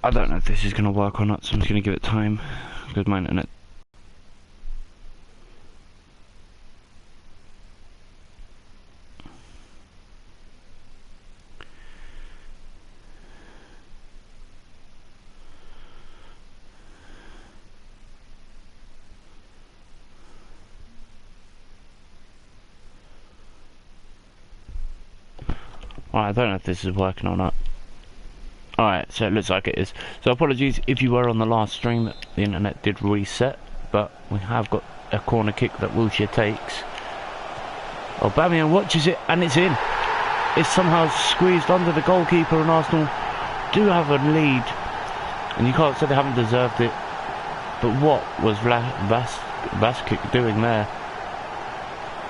I don't know if this is going to work or not, so I'm just going to give it time, because my internet... Alright, I don't know if this is working or not. Alright, so it looks like it is. So apologies if you were on the last stream, the internet did reset, but we have got a corner kick that Wilshere takes. Aubameyang watches it, and it's in. It's somehow squeezed under the goalkeeper, and Arsenal do have a lead. And you can't say they haven't deserved it. But what was Vlasic doing there?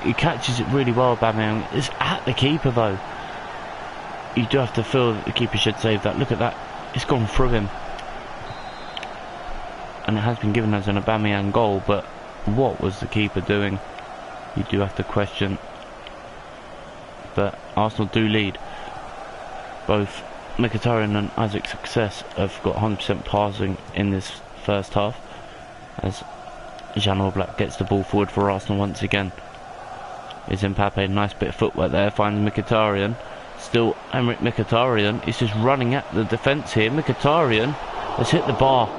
He catches it really well, Aubameyang. It's at the keeper though. You do have to feel that the keeper should save that. Look at that. It's gone through him. And it has been given as an Aubameyang goal, but what was the keeper doing? You do have to question. But Arsenal do lead. Both Mkhitaryan and Isaac Success have got 100% passing in this first half, as Jan Oblak gets the ball forward for Arsenal once again. Is Mbappe, nice bit of footwork there, finds Mkhitaryan. Still Emerick Mkhitaryan is just running at the defence here. Mkhitaryan has hit the bar.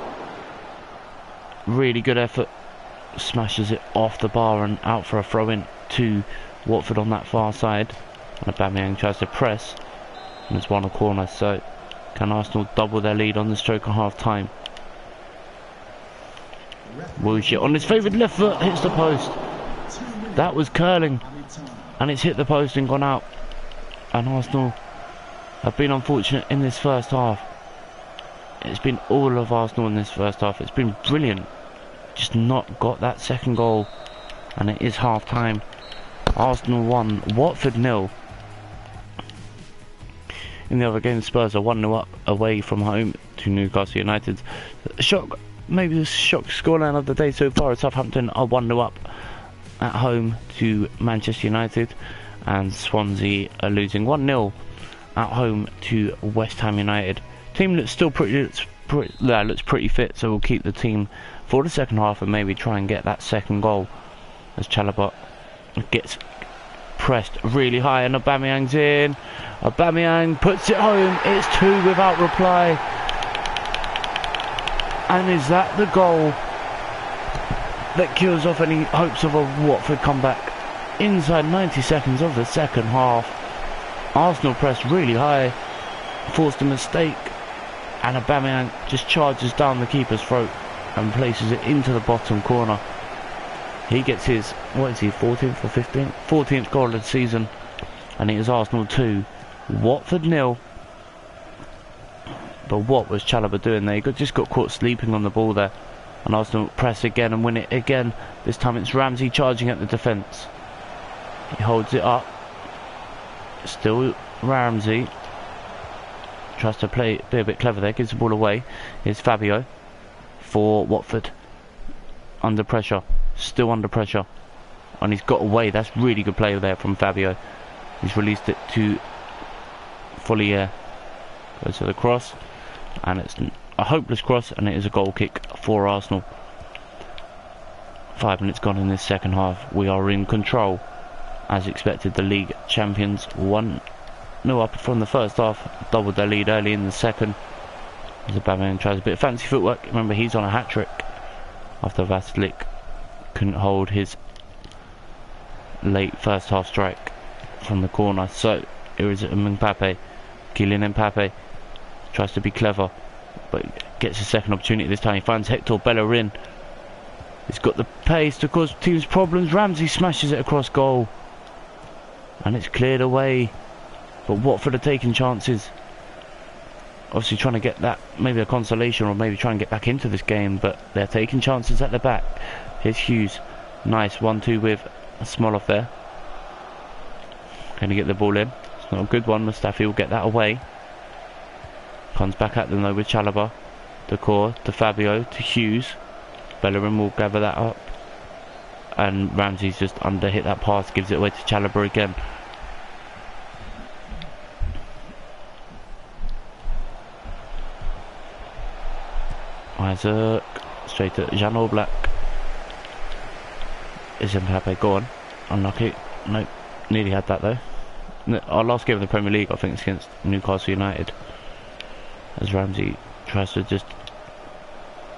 Really good effort. Smashes it off the bar and out for a throw-in to Watford on that far side. And Aubameyang tries to press, and it's won a corner. So can Arsenal double their lead on the stroke of half time? Wilshere on his favoured left foot hits the post. That was curling, and it's hit the post and gone out. And Arsenal have been unfortunate in this first half. It's been all of Arsenal in this first half. It's been brilliant. Just not got that second goal. And it is half time. Arsenal 1, Watford 0. In the other game, Spurs are 1-0 up away from home to Newcastle United. Shock, maybe the shock scoreline of the day so far. Southampton are 1-0 up at home to Manchester United. And Swansea are losing 1-0 at home to West Ham United. Team looks still looks pretty fit, so we'll keep the team for the second half and maybe try and get that second goal. As Chalobah gets pressed really high and Aubameyang's in. Aubameyang puts it home. It's 2 without reply. And is that the goal that kills off any hopes of a Watford comeback? Inside 90 seconds of the second half, Arsenal pressed really high, forced a mistake, and Aubameyang just charges down the keeper's throat and places it into the bottom corner. He gets his, what is he, 14th or 15th? 14th goal of the season, and it is Arsenal 2, Watford 0. But what was Chalobah doing there? He just got caught sleeping on the ball there, and Arsenal press again and win it again. This time it's Ramsey charging at the defence. He holds it up. Still Ramsey. Tries to be a bit clever there. Gives the ball away. Here's Fabio for Watford. Under pressure. Still under pressure. And he's got away. That's really good play there from Fabio. He's released it to Follier. Goes to the cross. And it's a hopeless cross. And it is a goal kick for Arsenal. 5 minutes gone in this second half. We are in control. As expected, the league champions 1-0 up from the first half, doubled their lead early in the second. As Aubameyang tries a bit of fancy footwork. Remember, he's on a hat-trick after Vlasic couldn't hold his late first half strike from the corner. So here is Mbappe, Kylian Mbappe tries to be clever, but gets a second opportunity this time. He finds Hector Bellerin. He's got the pace to cause teams problems. Ramsey smashes it across goal. And it's cleared away. But Watford are taking chances. Obviously trying to get that, maybe a consolation, or maybe try and get back into this game. But they're taking chances at the back. Here's Hughes. Nice 1-2 with Smolov there. Going to get the ball in. It's not a good one. Mustafi will get that away. Comes back at them though with Chalobah. Decor to Fabio to Hughes. Bellerin will gather that up. And Ramsey's just hit that pass, gives it away to Chalobah again. Isaac, straight to Jan Oblak. Is Mbappe gone? Unlucky. Nope. Nearly had that though. Our last game in the Premier League, I think, is against Newcastle United. As Ramsey tries to just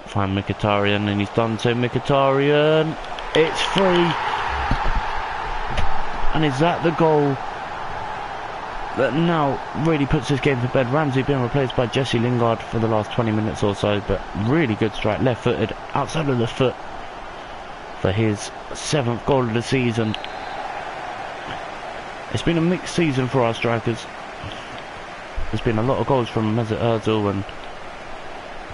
find Mkhitaryan, and he's done so. Mkhitaryan, it's free. And is that the goal that now really puts this game to bed? Ramsey being replaced by Jesse Lingard for the last 20 minutes or so, but really good strike, left-footed, outside of the foot for his 7th goal of the season. It's been a mixed season for our strikers. There's been a lot of goals from Mesut Ozil and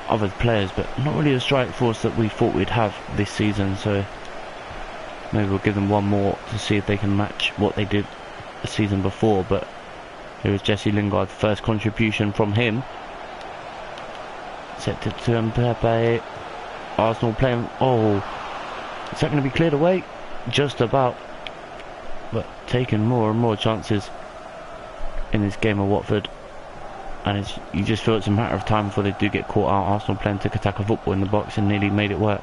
other players, but not really a strike force that we thought we'd have this season, so maybe we'll give them one more to see if they can match what they did the season before. But here is Jesse Lingard, first contribution from him. Set it to Mbappe. Arsenal playing, oh, is that going to be cleared away? Just about, but taking more and more chances in this game of Watford. And you just feel it's a matter of time before they do get caught out. Arsenal playing tiki-taka football in the box and nearly made it work.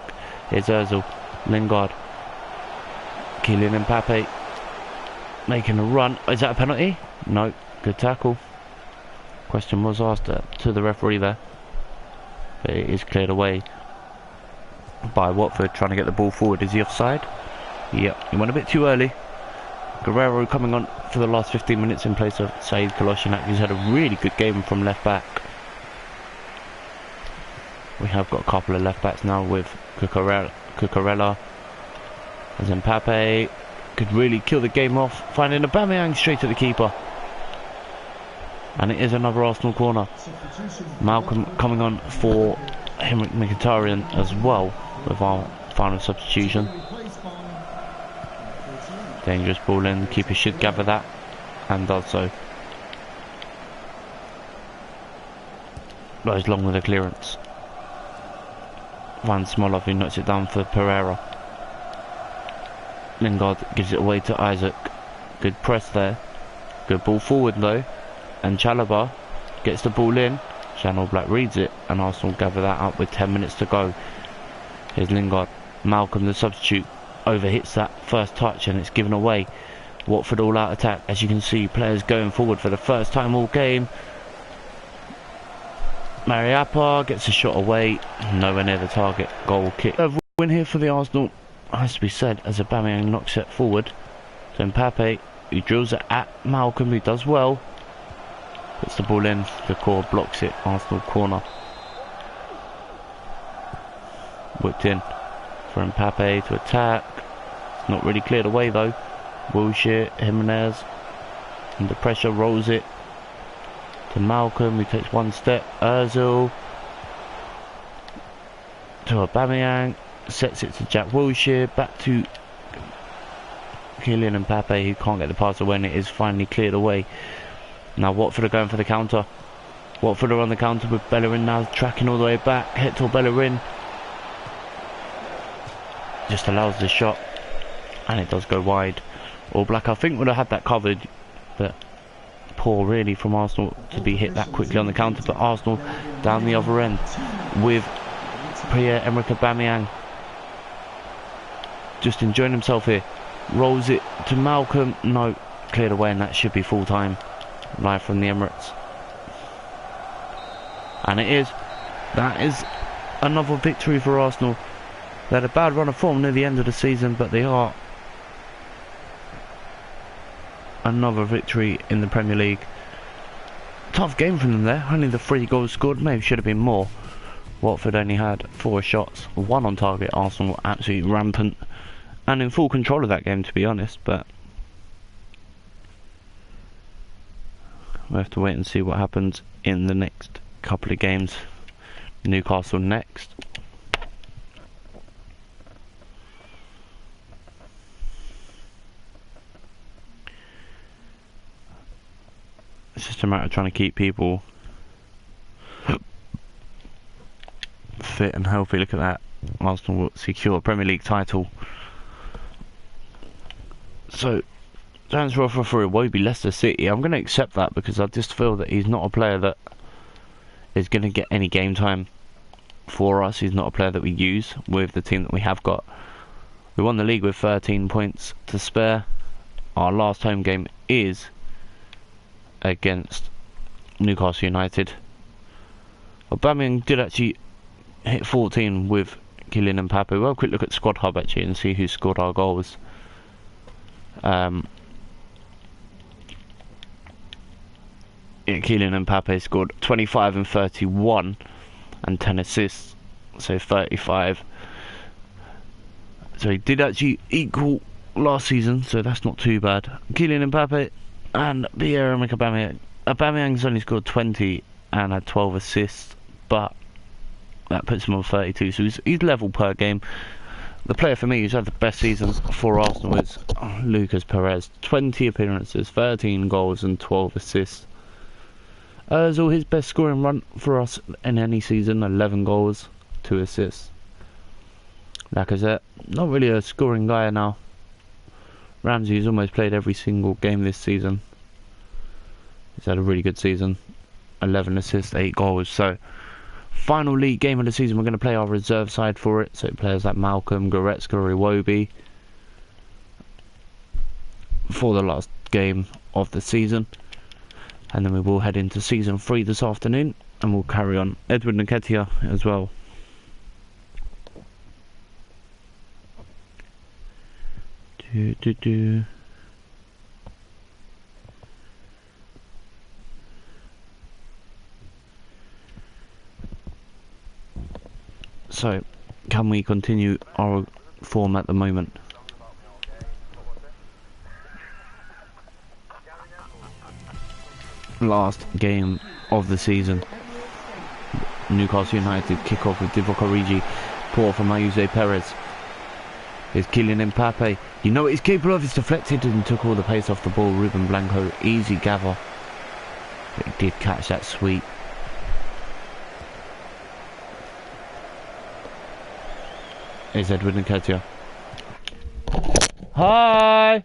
Here's Ozil, Lingard, Kylian Mbappe making a run. Is that a penalty? No. Good tackle. Question was asked to the referee there, but it is cleared away by Watford, trying to get the ball forward. Is he offside? Yep, he went a bit too early. Guerrero coming on for the last 15 minutes in place of Said Kolasinac, who's had a really good game from left back. We have got a couple of left backs now with Cucurella. As Mbappe could really kill the game off, finding Aubameyang straight at the keeper. And it is another Arsenal corner. Malcolm coming on for Henrik Mkhitaryan as well with our final substitution. Dangerous ball in, the keeper should gather that, and does so. Goes long with the clearance. Van Smolov, who knocks it down for Pereira. Lingard gives it away to Isaac. Good press there. Good ball forward though. And Chalobah gets the ball in. Jan Oblak reads it, and Arsenal gather that up with 10 minutes to go. Here's Lingard. Malcolm, the substitute, overhits that first touch, and it's given away. Watford all out attack. As you can see, players going forward for the first time all game. Mariappa gets a shot away, nowhere near the target. Goal kick. A win here for the Arsenal, has to be said, as Aubameyang knocks it forward. So Mbappe, who drills it at Malcolm, who does well. Puts the ball in, the core blocks it. Arsenal corner. Whipped in for Mbappe to attack. It's not really cleared away though. Wilshere, Jimenez, under pressure, rolls it to Malcolm, who takes one step. Ozil to Aubameyang, sets it to Jack Wilshere, back to Kylian Mbappe, who can't get the pass away, and it is finally cleared away. Now Watford are going for the counter. Watford are on the counter with Bellerin now tracking all the way back. Hector Bellerin just allows the shot, and it does go wide. All Black, I think, would have had that covered, but poor really from Arsenal to be hit that quickly on the counter. But Arsenal down the other end with Pierre-Emerick Aubameyang just enjoying himself here. Rolls it to Malcolm. No, cleared away, and that should be full time. Live from the Emirates. And it is. That is another victory for Arsenal. They had a bad run of form near the end of the season, but they are another victory in the Premier League. Tough game from them there. Only the 3 goals scored. Maybe should have been more. Watford only had 4 shots, 1 on target. Arsenal were absolutely rampant and in full control of that game, to be honest, but we'll have to wait and see what happens in the next couple of games. Newcastle next. It's just a matter of trying to keep people fit and healthy. Look at that. Arsenal will secure a Premier League title. So, transfer offer for Iwobi, Leicester City. I'm going to accept that because I just feel that he's not a player that is going to get any game time for us. He's not a player that we use with the team that we have got. We won the league with 13 points to spare. Our last home game is against Newcastle United. Aubameyang did actually hit 14 with Kylian Mbappe. We'll have a quick look at Squad Hub actually and see who scored our goals. Kylian Mbappe scored 25 and 31 and 10 assists, so 35. So he did actually equal last season, so that's not too bad. Kylian Mbappe and Pierre-Emerick Aubameyang. Aubameyang's only scored 20 and had 12 assists, but that puts him on 32, so he's level per game. The player for me who's had the best season for Arsenal is Lucas Perez. 20 appearances, 13 goals and 12 assists. Is all his best scoring run for us in any season, 11 goals, 2 assists. Lacazette, not really a scoring guy now. Ramsey's almost played every single game this season. He's had a really good season. 11 assists, 8 goals. So, final league game of the season, we're going to play our reserve side for it. So players like Malcolm, Goretzka, Iwobi for the last game of the season. And then we will head into season 3 this afternoon. And we'll carry on. Edward Nketiah as well. So, can we continue our form at the moment? Last game of the season. Newcastle United kick off with Divock Origi. Poor from Ayuse Perez. Here's Kylian Mbappe. You know what he's capable of? He's deflected and took all the pace off the ball. Ruben Blanco, easy gather. But he did catch that sweep. Here's Edward Nketiah. Hi!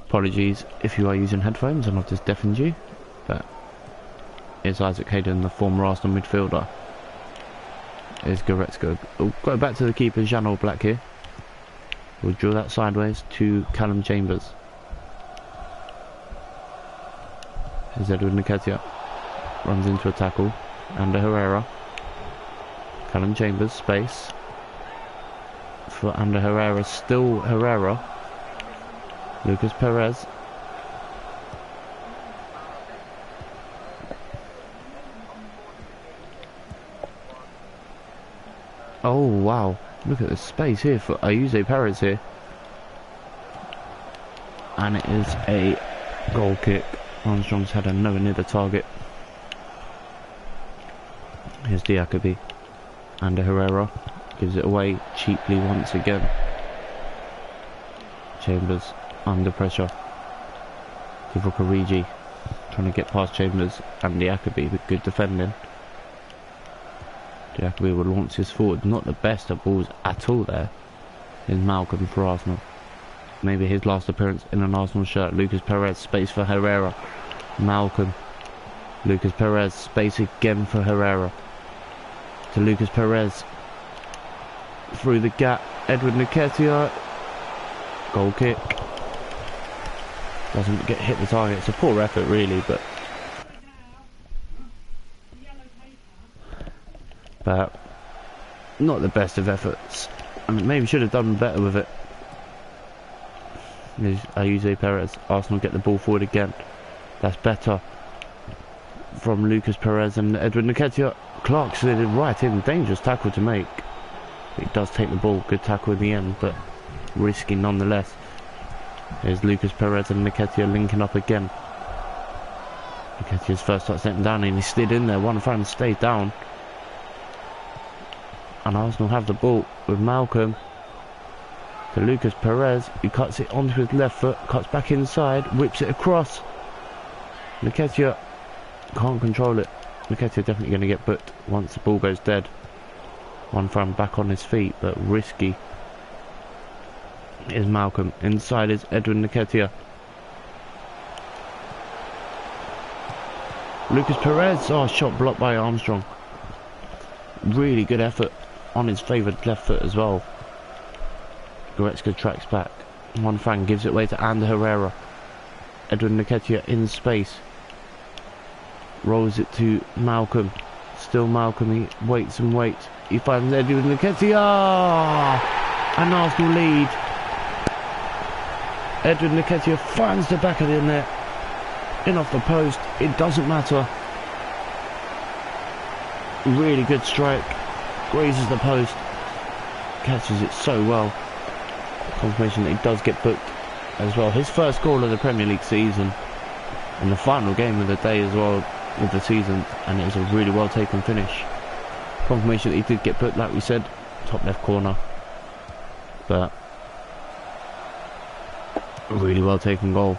Apologies if you are using headphones and I've just deafened you. But here's Isaac Hayden, the former Arsenal midfielder. Here's Goretzka. Oh, go back to the keeper, Jan Black here. We'll draw that sideways to Callum Chambers. Here's Edward Nketiah. Runs into a tackle. Ander Herrera. Callum Chambers, space. For Ander Herrera, still Herrera. Lucas Perez. Oh wow, look at the space here for Ayuse Perez here. And it is a goal kick. Armstrong's header nowhere near the target. Here's Diakabi. Ander Herrera gives it away cheaply once again. Chambers under pressure. Divock Origi trying to get past Chambers and Diakabi with good defending. Diakabi will launch his forward, not the best of balls at all there. Here's Malcolm for Arsenal. Maybe his last appearance in an Arsenal shirt. Lucas Perez, space for Herrera. Malcolm. Lucas Perez, space again for Herrera. To Lucas Perez. Through the gap. Edward Nketiah. Goal kick. Doesn't get hit the target. It's a poor effort really, but not the best of efforts. I mean, maybe should have done better with it. There's Ayuse Perez. Arsenal get the ball forward again. That's better from Lucas Perez and Edward Nketiah. Clark slid it right in. Dangerous tackle to make. He does take the ball. Good tackle in the end, but risky nonetheless. There's Lucas Perez and Nketiah linking up again. Nketiah's first touch sent him down and he slid in there. One fan stayed down. And Arsenal have the ball with Malcolm. To Lucas Perez, who cuts it onto his left foot, cuts back inside, whips it across. Nketiah can't control it. Nketiah definitely going to get booked once the ball goes dead. One fan back on his feet, but risky. Is Malcolm. Inside is Edward Nketiah. Lucas Perez. Oh, shot blocked by Armstrong. Really good effort on his favoured left foot as well. Goretzka tracks back. Juan Fran gives it away to Ander Herrera. Edwin Nketiah in space. Rolls it to Malcolm. Still Malcolm, he waits and waits. He finds Edwin Nketiah! An Arsenal lead. Edwin Nketiah finds the back of the net. In off the post. It doesn't matter. Really good strike. Grazes the post. Catches it so well. Confirmation that he does get booked as well. His first goal of the Premier League season. And the final game of the day as well of the season. And it was a really well taken finish. Confirmation that he did get booked, like we said. Top left corner. But a really well taken goal.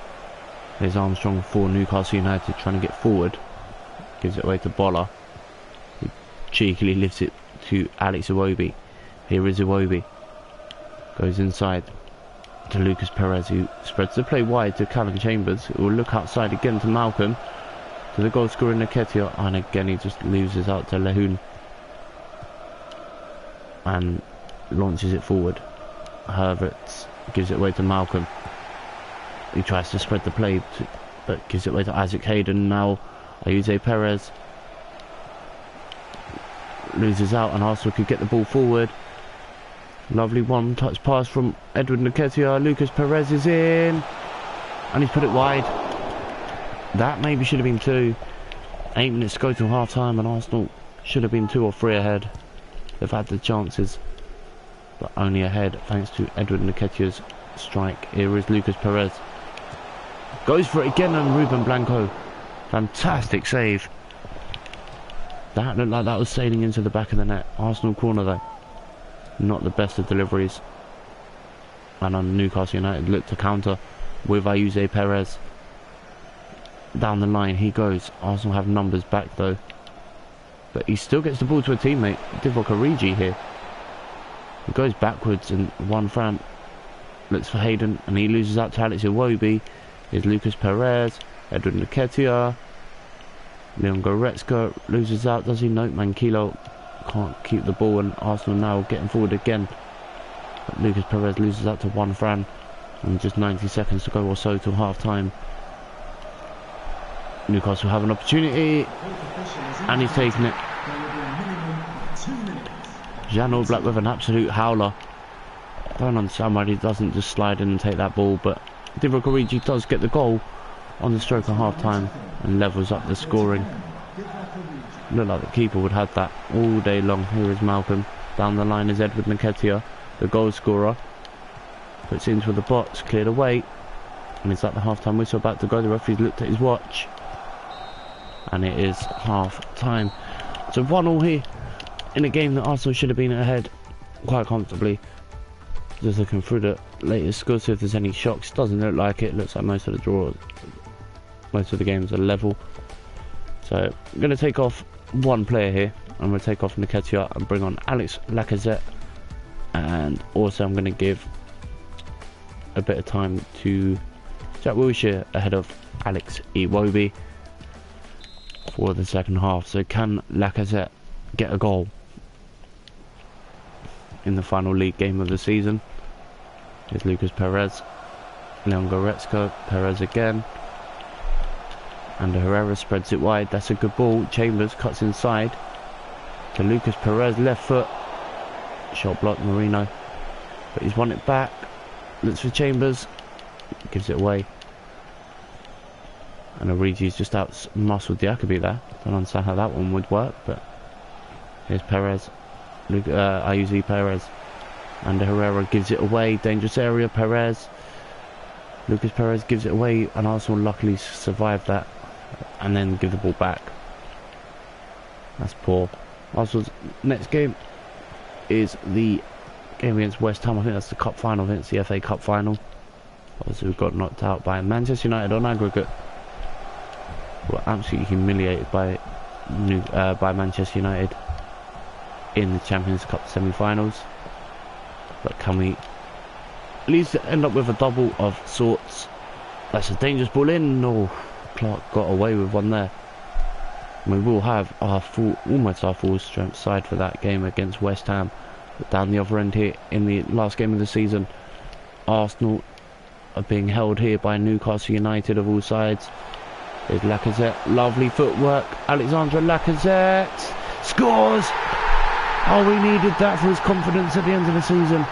There's Armstrong for Newcastle United trying to get forward. Gives it away to Bolla. He cheekily lifts it to Alex Iwobi. Here is Iwobi. Goes inside to Lucas Perez, who spreads the play wide to Callum Chambers, who will look outside again to Malcolm. To the goal scorer Nketiah, and again he just loses out to Lehun. And launches it forward. Havertz gives it away to Malcolm. He tries to spread the play, but gives it away to Isaac Hayden. Now Ayuze Perez loses out, and Arsenal could get the ball forward. Lovely one-touch pass from Edward Nketiah. Lucas Perez is in, and he's put it wide. That maybe should have been 2. 8 minutes to go till half-time, and Arsenal should have been 2 or 3 ahead. They've had the chances, but only ahead thanks to Edward Nketiah's strike. Here is Lucas Perez. Goes for it again, and Ruben Blanco. Fantastic save. That looked like that was sailing into the back of the net. Arsenal corner though. Not the best of deliveries. And on Newcastle United look to counter with Ayuze Perez. Down the line he goes. Arsenal have numbers back though. But he still gets the ball to a teammate. Divock Origi here. He goes backwards, and Juan Fran looks for Hayden, and he loses out to Alex Iwobi. Here's Lucas Perez. Edwin Nketiah. Leon Goretzka loses out, does he? No, Mankilo can't keep the ball, and Arsenal now getting forward again. But Lucas Perez loses out to Juan Fran, and just 90 seconds to go or so till half time. Newcastle have an opportunity, and he's taking it. Jan Oblak with an absolute howler. I don't understand why he doesn't just slide in and take that ball, but Divock Origi does get the goal on the stroke of half time and levels up the scoring. Looked like the keeper would have that all day long. Here is Malcolm. Down the line is Edward Nketiah, the goal scorer. Puts it into the box, cleared away, and it's at the half time whistle about to go. The referee's looked at his watch, and it is half time. So 1-1 here in a game that Arsenal should have been ahead quite comfortably. Just looking through the latest scores, see if there's any shocks. Doesn't look like it. Looks like most of the draws, most of the games are level. So I'm going to take off one player here. I'm going to take off Nketiah and bring on Alex Lacazette. And also I'm going to give a bit of time to Jack Wilshere ahead of Alex Iwobi for the second half. So can Lacazette get a goal in the final league game of the season? Here's Lucas Perez. Leon Goretzka. Perez again. And Herrera spreads it wide. That's a good ball. Chambers cuts inside to Lucas Perez. Left foot. Shot block Marino. But he's won it back. Looks for Chambers. Gives it away. And Origi's just out-muscled Diakaby there. Don't understand how that one would work, but here's Perez. Ayuze Perez. And Herrera gives it away. Dangerous area. Perez. Lucas Perez gives it away, and Arsenal luckily survived that and then give the ball back. That's poor. Arsenal's next game is the game against West Ham. I think that's the cup final. I think it's the FA Cup final. Obviously we got knocked out by Manchester United on aggregate. We were absolutely humiliated by Manchester United in the Champions Cup semi-finals. But can we at least end up with a double of sorts? That's a dangerous ball in. Oh, Clark got away with one there. We will have our almost our full strength side for that game against West Ham. But down the other end here in the last game of the season, Arsenal are being held here by Newcastle United of all sides. There's Lacazette, lovely footwork. Alexandre Lacazette scores! Oh, we needed that for his confidence at the end of the season.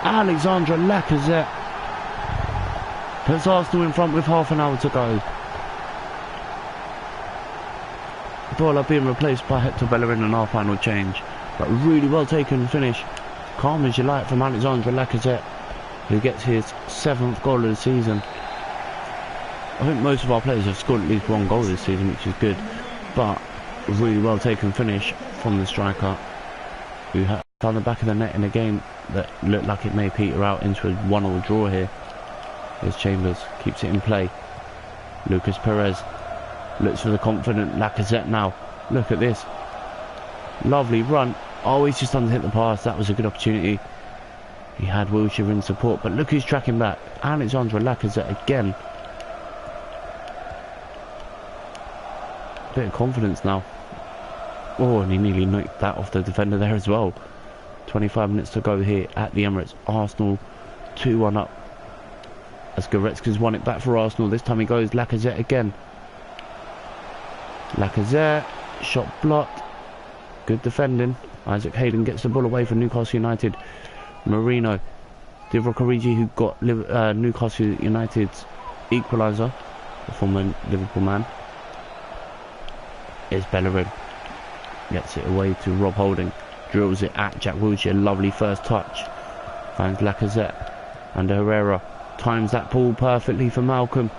Alexandre Lacazette puts Arsenal in front with half an hour to go. Bola being replaced by Hector Bellerin in our final change. But really well taken finish. Calm as you like from Alexandre Lacazette, who gets his 7th goal of the season. I think most of our players have scored at least 1 goal this season, which is good. But really well taken finish from the striker, who found the back of the net in a game that looked like it may peter out into a 1-1 draw here. Here's Chambers, keeps it in play. Lucas Perez looks for the confident Lacazette now. Look at this. Lovely run. Oh, he's just underhit the pass. That was a good opportunity. He had Wilshere in support, but look who's tracking back. Alexandre Lacazette again. Bit of confidence now. Oh, and he nearly knocked that off the defender there as well. 25 minutes to go here at the Emirates. Arsenal 2-1 up, as Goretzka's won it back for Arsenal. This time he goes Lacazette again. Lacazette, shot blocked. Good defending. Isaac Hayden gets the ball away from Newcastle United. Marino, Divock Origi, who got Newcastle United's equaliser, the former Liverpool man. Is Bellerin, gets it away to Rob Holding, drills it at Jack Wilshere. Lovely first touch. Finds Lacazette and Herrera. Times that ball perfectly for Malcolm.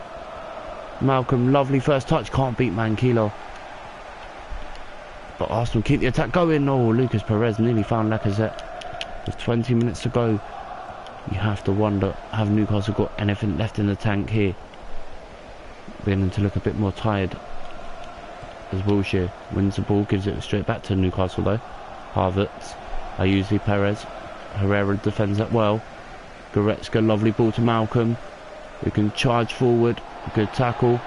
Malcolm, lovely first touch. Can't beat Mankilo. But Arsenal keep the attack going. Oh, Lucas Perez nearly found Lacazette. There's 20 minutes to go. You have to wonder, have Newcastle got anything left in the tank here? Beginning to look a bit more tired. As Wilshere wins the ball, gives it straight back to Newcastle though. Havertz, Ayuso, Perez. Herrera defends that well. Goretzka, lovely ball to Malcolm, who can charge forward. Good tackle.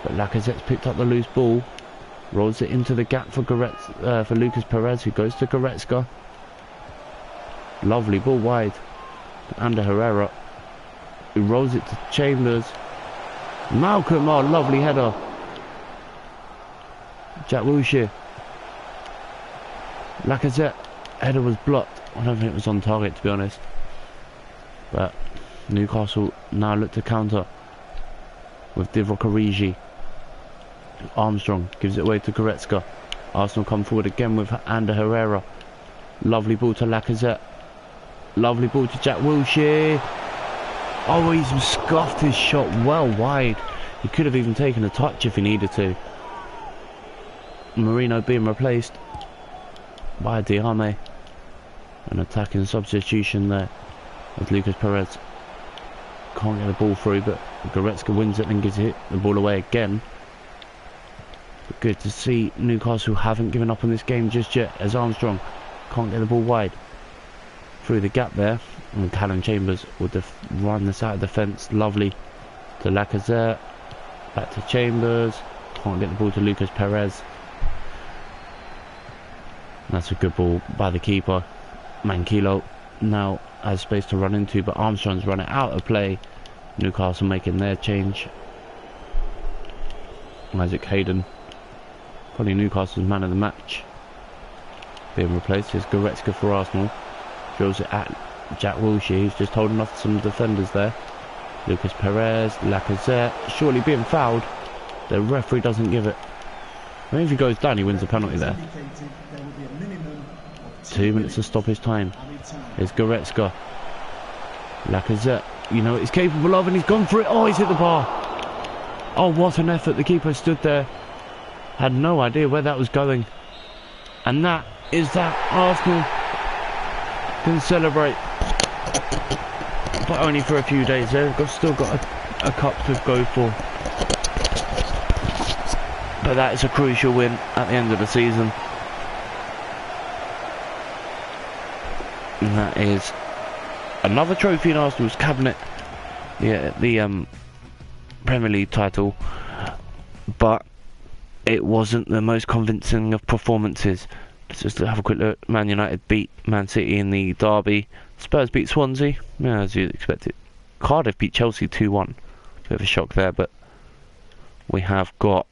But Lacazette's picked up the loose ball. Rolls it into the gap for for Lucas Perez, who goes to Goretzka. Lovely ball wide. Under Herrera, who rolls it to Chambers. Malcolm, oh, lovely header. Jack Wilshere. Lacazette, header was blocked. I don't think it was on target, to be honest. But Newcastle now look to counter with Divock Origi. Armstrong gives it away to Goretzka. Arsenal come forward again with Ander Herrera. Lovely ball to Lacazette. Lovely ball to Jack Wilshere. Oh, he's scuffed his shot well wide. He could have even taken a touch if he needed to. Marino being replaced by Diame. An attacking substitution there with Lucas Perez. Can't get the ball through, but Goretzka wins it and gives it the ball away again. But good to see Newcastle haven't given up on this game just yet, as Armstrong can't get the ball wide through the gap there. And Callum Chambers will run this out of the fence. Lovely to Lacazette. Back to Chambers. Can't get the ball to Lucas Perez. That's a good ball by the keeper. Mankilo now has space to run into, but Armstrong's run it out of play. Newcastle making their change. Isaac Hayden, probably Newcastle's man of the match, being replaced. Is Goretzka for Arsenal. Drills it at Jack Wilshere. He's just holding off some defenders there. Lucas Perez, Lacazette, surely being fouled. The referee doesn't give it. I think if he goes down, he wins the penalty there. 2 minutes to stop his time. Here's Goretzka. Lacazette, you know what he's capable of, and he's gone for it. Oh, he's hit the bar. Oh, what an effort. The keeper stood there. Had no idea where that was going. And that is that. Arsenal can celebrate. But only for a few days there. They've still got a cup to go for. But that is a crucial win at the end of the season. And that is another trophy in Arsenal's cabinet. The Premier League title. But it wasn't the most convincing of performances. Let's just have a quick look. Man United beat Man City in the derby. Spurs beat Swansea, yeah, as you'd expect it. Cardiff beat Chelsea 2-1. Bit of a shock there, but we have got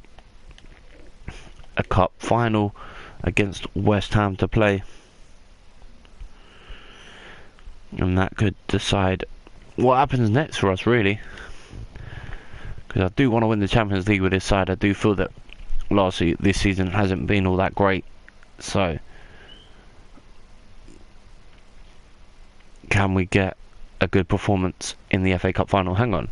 a cup final against West Ham to play. And that could decide what happens next for us, really. Because I do want to win the Champions League with this side. I do feel that this season hasn't been all that great. So, can we get a good performance in the FA Cup final? Hang on.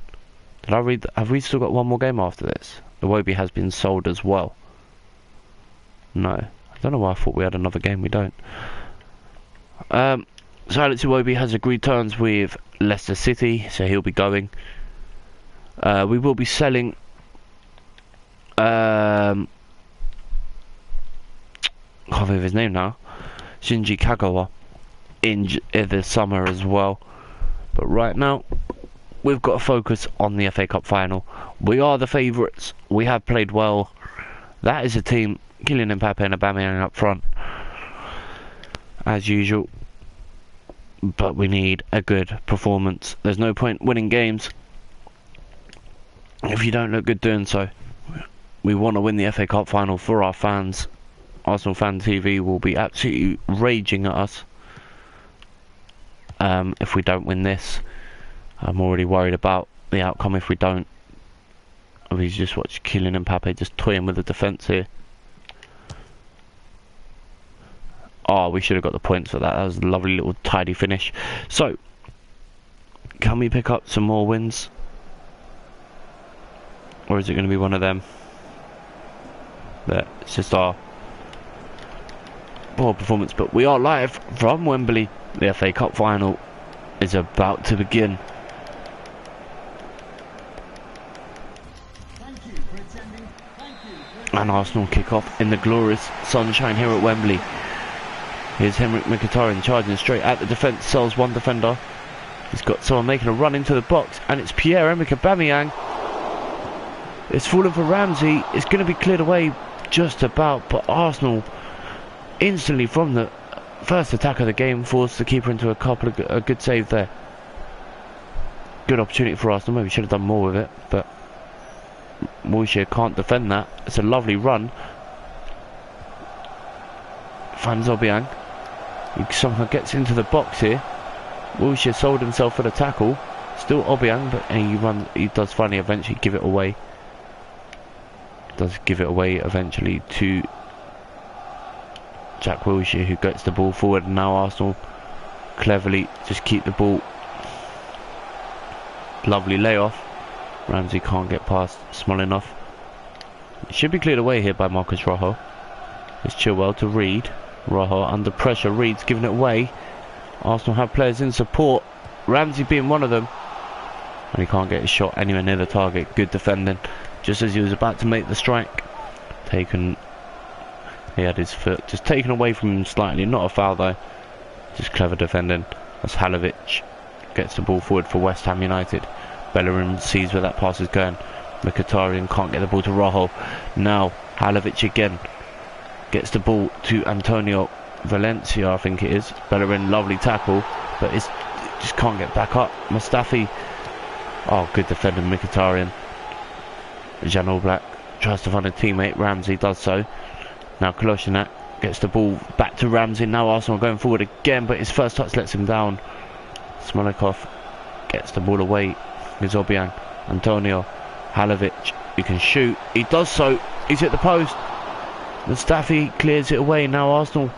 Did I read? Have we still got one more game after this? The Wobie has been sold as well. No. I don't know why I thought we had another game. We don't. So Alex Iwobi has agreed terms with Leicester City, so he'll be going. We will be selling can't think of his name now, Shinji Kagawa, in the summer as well. But right now, we've got to focus on the FA Cup final. We are the favourites. We have played well. That is a team, Kylian Mbappe and Aubameyang up front, as usual. But we need a good performance. There's no point winning games if you don't look good doing so. We want to win the FA Cup final for our fans. Arsenal Fan TV will be absolutely raging at us if we don't win this. I'm already worried about the outcome if we don't. We've just watched Kylian Mbappe just toying with the defence here. Oh, we should have got the points for that. That was a lovely little tidy finish. So, can we pick up some more wins? Or is it going to be one of them? That it's just our poor performance. But we are live from Wembley. The FA Cup final is about to begin. And Arsenal kick off in the glorious sunshine here at Wembley. Here's Henrik Mkhitaryan charging straight at the defence, sells one defender. He's got someone making a run into the box, and it's Pierre-Emerick Aubameyang. It's fallen for Ramsey. It's going to be cleared away just about, but Arsenal instantly from the first attack of the game forced the keeper into a good save there. Good opportunity for Arsenal. Maybe should have done more with it, but Wilshere can't defend that. It's a lovely run. Finds Obiang. He somehow gets into the box here. Wilshere sold himself for the tackle. Still Obiang, but he does finally eventually give it away. Does give it away eventually to Jack Wilshere, who gets the ball forward. And now Arsenal cleverly just keep the ball. Lovely layoff. Ramsey can't get past small enough. It should be cleared away here by Marcus Rojo. It's Chilwell to Reed. Rojo under pressure. Reed's giving it away. Arsenal have players in support. Ramsey being one of them. And he can't get his shot anywhere near the target. Good defending. Just as he was about to make the strike. He had his foot just taken away from him slightly. Not a foul though. Just clever defending. As Halovic gets the ball forward for West Ham United. Bellerin sees where that pass is going. Mkhitaryan can't get the ball to Rojo. Now Halovic again. Gets the ball to Antonio Valencia, I think it is. Bellerin, lovely tackle, but it just can't get back up. Mustafi, oh, good defender, Mkhitaryan. Jan Oblak tries to find a teammate. Ramsey does so. Now Kolasinac gets the ball back to Ramsey. Now Arsenal going forward again, but his first touch lets him down. Smolikov gets the ball away. Here's Obiang. Antonio Halovic, he can shoot. He does so. He's hit the post. Mustafi clears it away. Now Arsenal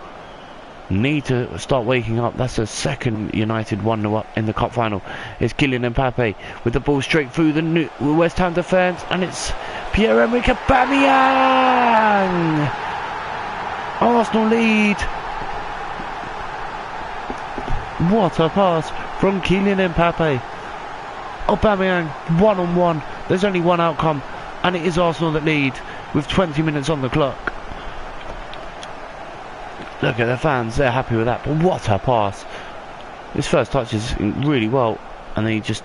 need to start waking up. That's the second United 1-0 up in the cup final. It's Kylian Mbappe with the ball straight through the West Ham defence, and it's Pierre-Emerick Aubameyang. Arsenal lead. What a pass from Kylian Mbappe. Aubameyang one-on-one. There's only one outcome, and it is Arsenal that lead with 20 minutes on the clock. Look at the fans, they're happy with that, but what a pass. His first touch is really well, and then he just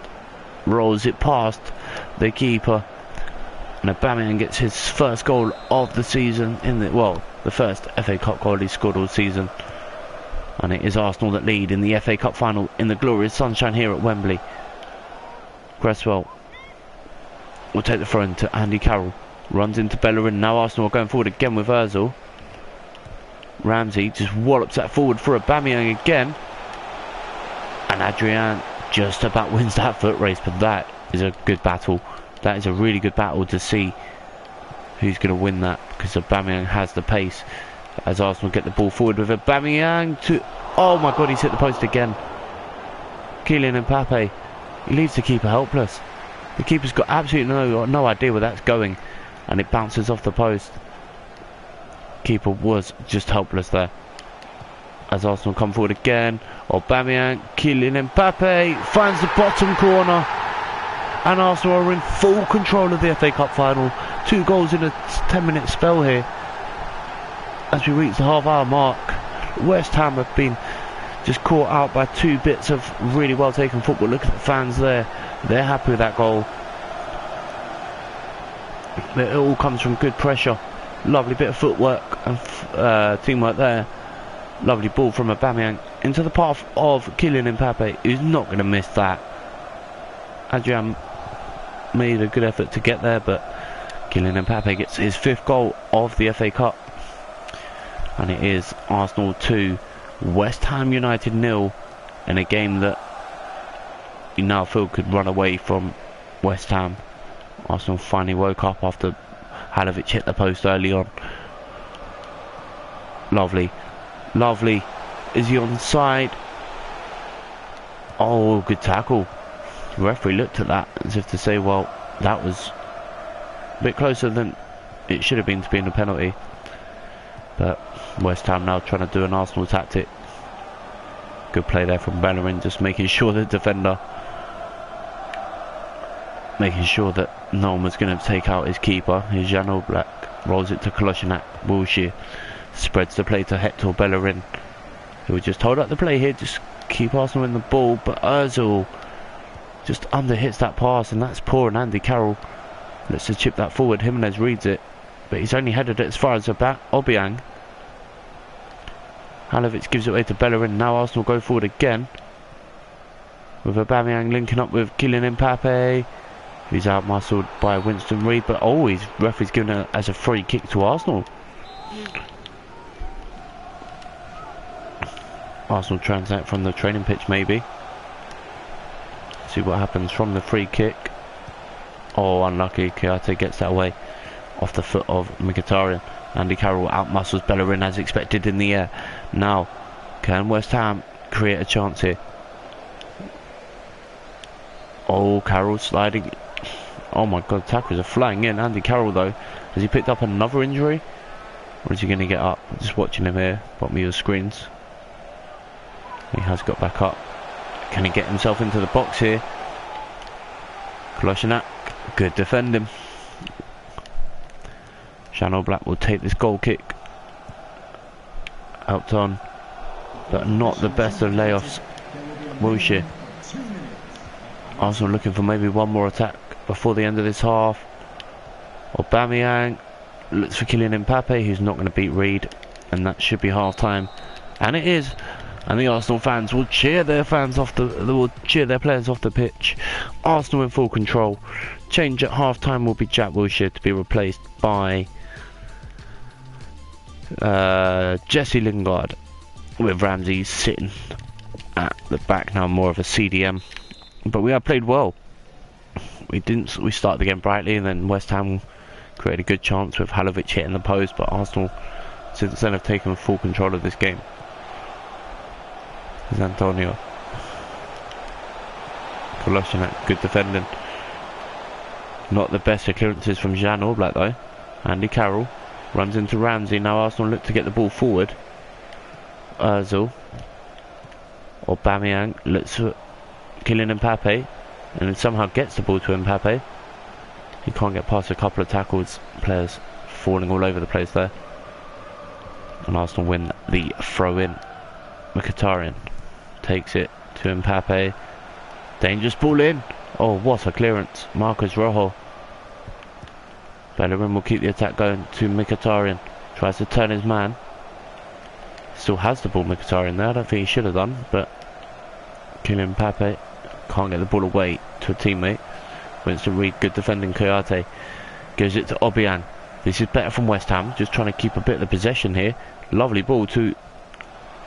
rolls it past the keeper. And Aubameyang gets his first goal of the season the first FA Cup goal he's scored all season. And it is Arsenal that lead in the FA Cup final in the glorious sunshine here at Wembley. Cresswell will take the throw into Andy Carroll. Runs into Bellerin. Now Arsenal are going forward again with Ozil. Ramsey just wallops that forward for Aubameyang again. And Adrian just about wins that foot race, but that is a good battle. That is a really good battle to see who's going to win that, because Aubameyang has the pace. As Arsenal get the ball forward with Aubameyang to... Oh my god, he's hit the post again. Kylian Mbappe. He leaves the keeper helpless. The keeper's got absolutely no idea where that's going. And it bounces off the post. Keeper was just helpless there. As Arsenal come forward again. Aubameyang, Kylian Mbappe finds the bottom corner. And Arsenal are in full control of the FA Cup final. 2 goals in a 10-minute spell here. As we reach the half-hour mark, West Ham have been just caught out by 2 bits of really well taken football. Look at the fans there. They're happy with that goal. It all comes from good pressure. Lovely bit of footwork and teamwork there. Lovely ball from Aubameyang into the path of Kylian Mbappe, who's not going to miss that. Adrian made a good effort to get there, but Kylian Mbappe gets his 5th goal of the FA Cup. And it is Arsenal 2, West Ham United 0, in a game that you now feel could run away from West Ham. Arsenal finally woke up after Halovic hit the post early on. Lovely. Lovely. Is he onside? Oh, good tackle. The referee looked at that as if to say, well, that was a bit closer than it should have been to being a penalty. But West Ham now trying to do an Arsenal tactic. Good play there from Bellerin, just making sure the defender, making sure that no one was going to take out his keeper. Here's Jan Oblak, rolls it to Kolasinac. Wilshere spreads the play to Hector Bellerin, who will just hold up the play here, just keep Arsenal in the ball. But Ozil just under hits that pass, and that's poor. And Andy Carroll lets to chip that forward. Jimenez reads it, but he's only headed it as far as Aubameyang. Halovic gives it away to Bellerin. Now Arsenal go forward again, with Aubameyang linking up with Kylian Mbappe, who's out-muscled by Winston Reid. But always referee's given it as a free kick to Arsenal. Arsenal transact from the training pitch maybe. See what happens from the free kick. Oh, unlucky. Keita gets that away off the foot of Mkhitaryan. Andy Carroll outmuscles Bellerin as expected in the air. Now, can West Ham create a chance here? Oh, Carroll sliding. Oh my god, tackles are flying in. Andy Carroll though, has he picked up another injury? Or is he going to get up? I'm just watching him here, bottom of your screens. He has got back up. Can he get himself into the box here? Kolasinac, good defending. Jan Oblak will take this goal kick. Helped on, but not the best of layoffs. Wilshere. Arsenal looking for maybe one more attack before the end of this half. Aubameyang looks for Kylian Mbappe, who's not going to beat Reid, and that should be half time. And it is. And the Arsenal fans will cheer their players off the pitch. Arsenal in full control. Change at half time will be Jack Wilshere to be replaced by Jesse Lingard, with Ramsey sitting at the back now, more of a CDM. But we have played well. We started the game brightly, and then West Ham created a good chance with Halovic hitting the post, but Arsenal since then have taken full control of this game. There's Antonio. Kolasinac, good defending. Not the best of clearances from Jan Oblak though. Andy Carroll runs into Ramsey. Now Arsenal look to get the ball forward. Ozil. Aubameyang looks for Kylian Mbappe, and then somehow gets the ball to Mbappe. He can't get past a couple of tackles. Players falling all over the place there. And Arsenal win the throw-in. Mkhitaryan takes it to Mbappe. Dangerous ball in. Oh, what a clearance. Marcos Rojo. Bellerin will keep the attack going to Mkhitaryan. Tries to turn his man. Still has the ball, Mkhitaryan there. I don't think he should have done, but Kylian Mbappe can't get the ball away to a teammate. Winston Reid, good defending. Kouyaté gives it to Obiang. This is better from West Ham, just trying to keep a bit of the possession here. Lovely ball to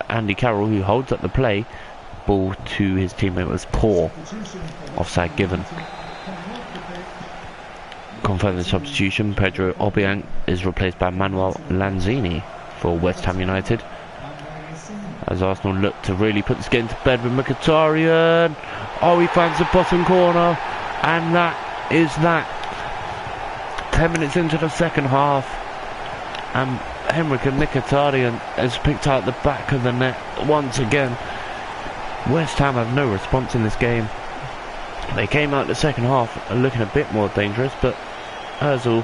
Andy Carroll, who holds up the play. Ball to his teammate was poor. Offside given. Confirm the substitution. Pedro Obiang is replaced by Manuel Lanzini for West Ham United, as Arsenal look to really put this game to bed with Mkhitaryan. Oh, he finds the bottom corner, and that is that. 10 minutes into the second half, and Henrik Mkhitaryan has picked out the back of the net once again. West Ham have no response in this game. They came out the second half looking a bit more dangerous, but Ozil,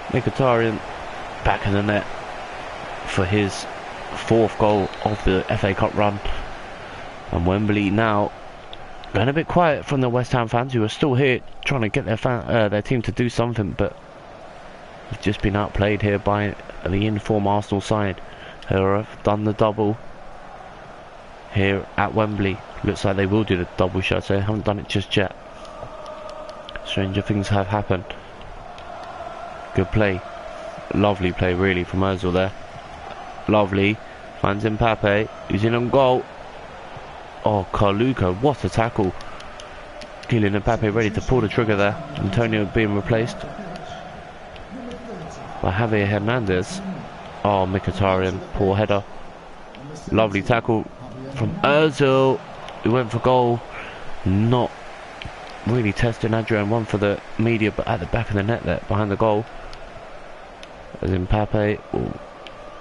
Mkhitaryan back in the net for his 4th goal of the FA Cup run. And Wembley now going a bit quiet from the West Ham fans, who are still here trying to get their team to do something, but have just been outplayed here by the in-form Arsenal side, who have done the double here at Wembley. Looks like they will do the double, should I say. Haven't done it just yet. Stranger things have happened. Good play. Lovely play really from Ozil there. Lovely. Finds Mbappe, who's in on goal. Oh, Carluca, what a tackle. Kylian Mbappe ready to pull the trigger there. Antonio being replaced by Javier Hernandez. Oh, Mkhitaryan, poor header. Lovely tackle from Ozil, who went for goal. Not really testing Adrian, one for the media, but at the back of the net there, behind the goal. As Mbappe will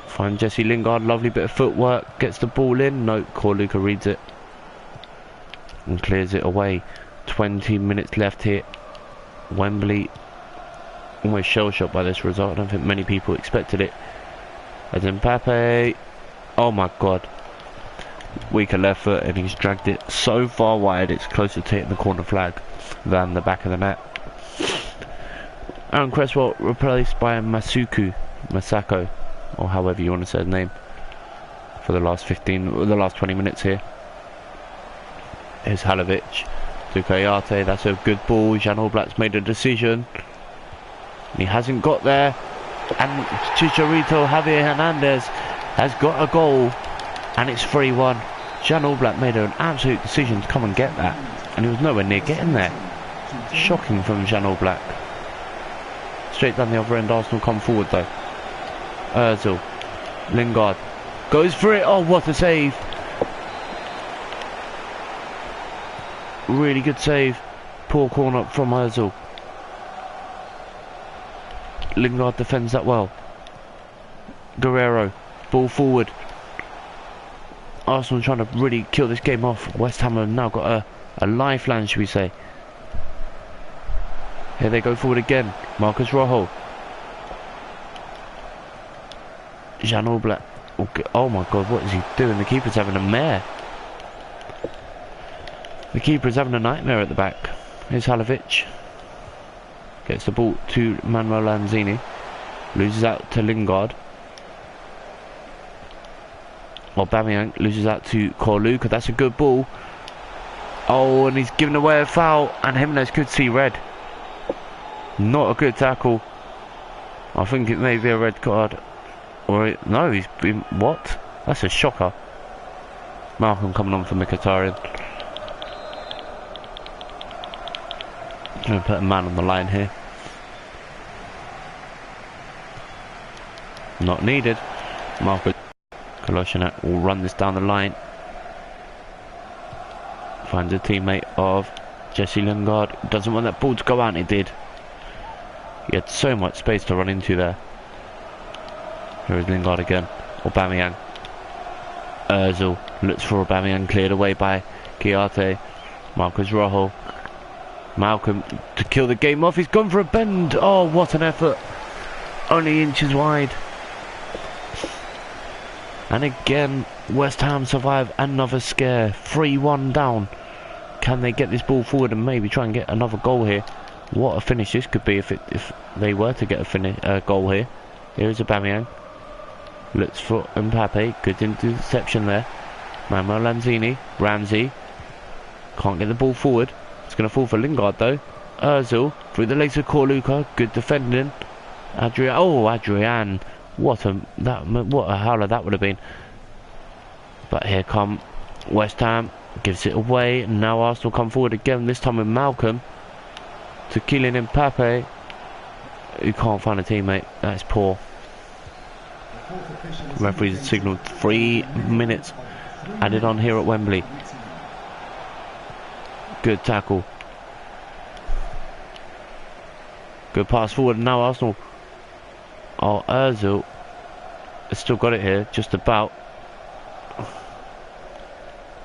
find Jesse Lingard. Lovely bit of footwork, gets the ball in. No, Carluca reads it and clears it away. 20 minutes left here. Wembley almost shell-shocked by this result. I don't think many people expected it. As Mbappe, oh my god, weaker left foot, and he's dragged it so far wide it's closer to hitting the corner flag than the back of the net. Aaron Cresswell replaced by Masako, or however you want to say his name, for the last 20 minutes here. Here's Halovic to Kouyaté. That's a good ball. Jan Oblak's made a decision. He hasn't got there, and Chicharito Javier Hernandez has got a goal, and it's 3-1. Jan Oblak made an absolute decision to come and get that, and he was nowhere near getting there. Shocking from Jan Oblak. Straight down the other end, Arsenal come forward though. Ozil, Lingard goes for it. Oh, what a save! Really good save. Poor corner from Ozil. Lingard defends that well. Guerrero, ball forward. Arsenal trying to really kill this game off. West Ham have now got a lifeline, should we say. Here they go forward again. Marcus Rojo. Jan Oblak. Oh my god, what is he doing? The keeper's having a mare. The keeper's having a nightmare at the back. Here's Halovic. Gets the ball to Manuel Lanzini. Loses out to Lingard. Aubameyang loses out to Carluca. That's a good ball. Oh, and he's given away a foul, and Jimenez could see red. Not a good tackle. I think it may be a red card. Or no, he's been... What? That's a shocker. Malcolm coming on for Mkhitaryan. Going to put a man on the line here. Not needed. Marcus Kolasinac will run this down the line. Finds a teammate of Jesse Lingard. Doesn't want that ball to go out, and it did. He had so much space to run into there. Here is Lingard again. Aubameyang. Ozil looks for Aubameyang, cleared away by Kouyaté. Marcus Rojo. Malcolm to kill the game off. He's gone for a bend. Oh, what an effort. Only inches wide. And again, West Ham survive another scare. 3-1 down. Can they get this ball forward and maybe try and get another goal here? What a finish this could be if they were to get a goal here. Here's Aubameyang. Looks for Mbappe. Good interception there. Manuel Lanzini. Ramsey. Can't get the ball forward. It's going to fall for Lingard though. Ozil through the legs of Corluka. Good defending. Adrian. What a howler that would have been. But here come West Ham. Gives it away. Now Arsenal come forward again. This time with Malcolm. To Kylian Mbappe. Who can't find a teammate. That's poor. Referee's signalled 3 minutes added on here at Wembley. Good tackle. Good pass forward. Now Arsenal. Oh, Ozil has still got it here. Just about.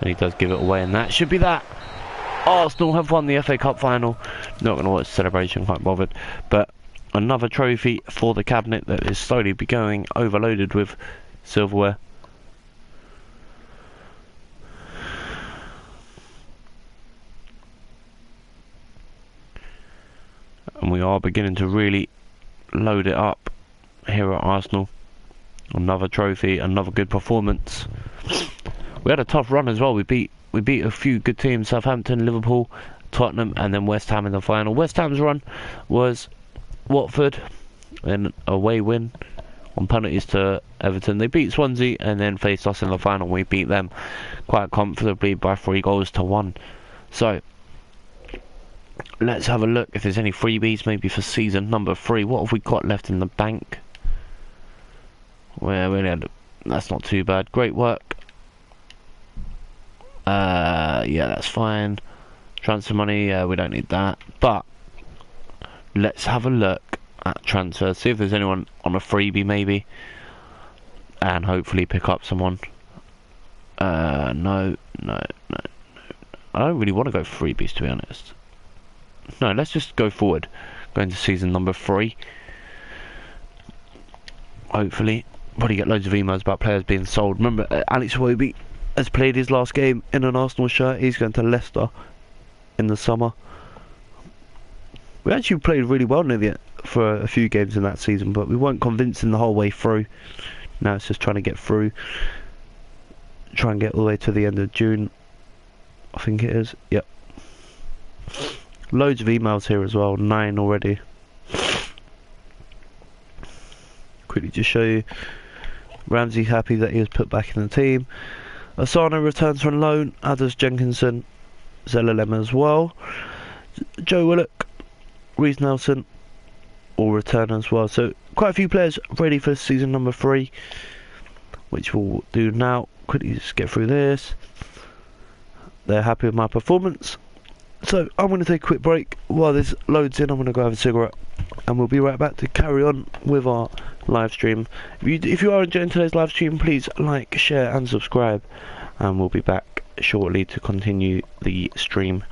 And he does give it away, and that should be that. Arsenal have won the FA Cup final. Not going to watch the celebration, quite bothered. But another trophy for the cabinet that is slowly becoming overloaded with silverware. And we are beginning to really load it up here at Arsenal. Another trophy, another good performance. We had a tough run as well. We beat a few good teams: Southampton, Liverpool, Tottenham, and then West Ham in the final. West Ham's run was Watford, an away win on penalties to Everton. They beat Swansea and then faced us in the final. We beat them quite comfortably by 3-1. So let's have a look if there's any freebies maybe for season number 3. What have we got left in the bank? Well, that's not too bad. Great work. Yeah, that's fine. Transfer money, we don't need that. But let's have a look at transfers. See if there's anyone on a freebie maybe, and hopefully pick up someone. No. I don't really want to go for freebies, to be honest. No, let's just go forward. Go into season number 3. Hopefully, probably get loads of emails about players being sold. Remember, Alex Iwobi has played his last game in an Arsenal shirt. He's going to Leicester in the summer. We actually played really well near the for a few games in that season, but we weren't convincing the whole way through. Now it's just trying to get through. Try and get all the way to the end of June, I think it is. Yep. Loads of emails here as well. 9 already. Quickly just show you. Ramsey happy that he was put back in the team. Asano returns from loan, as does Jenkinson, Zelalem as well. Joe Willock, Reece Nelson will return as well. So quite a few players ready for season number 3, which we'll do now. Quickly just get through this. They're happy with my performance. So I'm going to take a quick break. While this loads in, I'm going to go have a cigarette, and we'll be right back to carry on with our live stream. If you are enjoying today's live stream, please like, share and subscribe, and we'll be back shortly to continue the stream.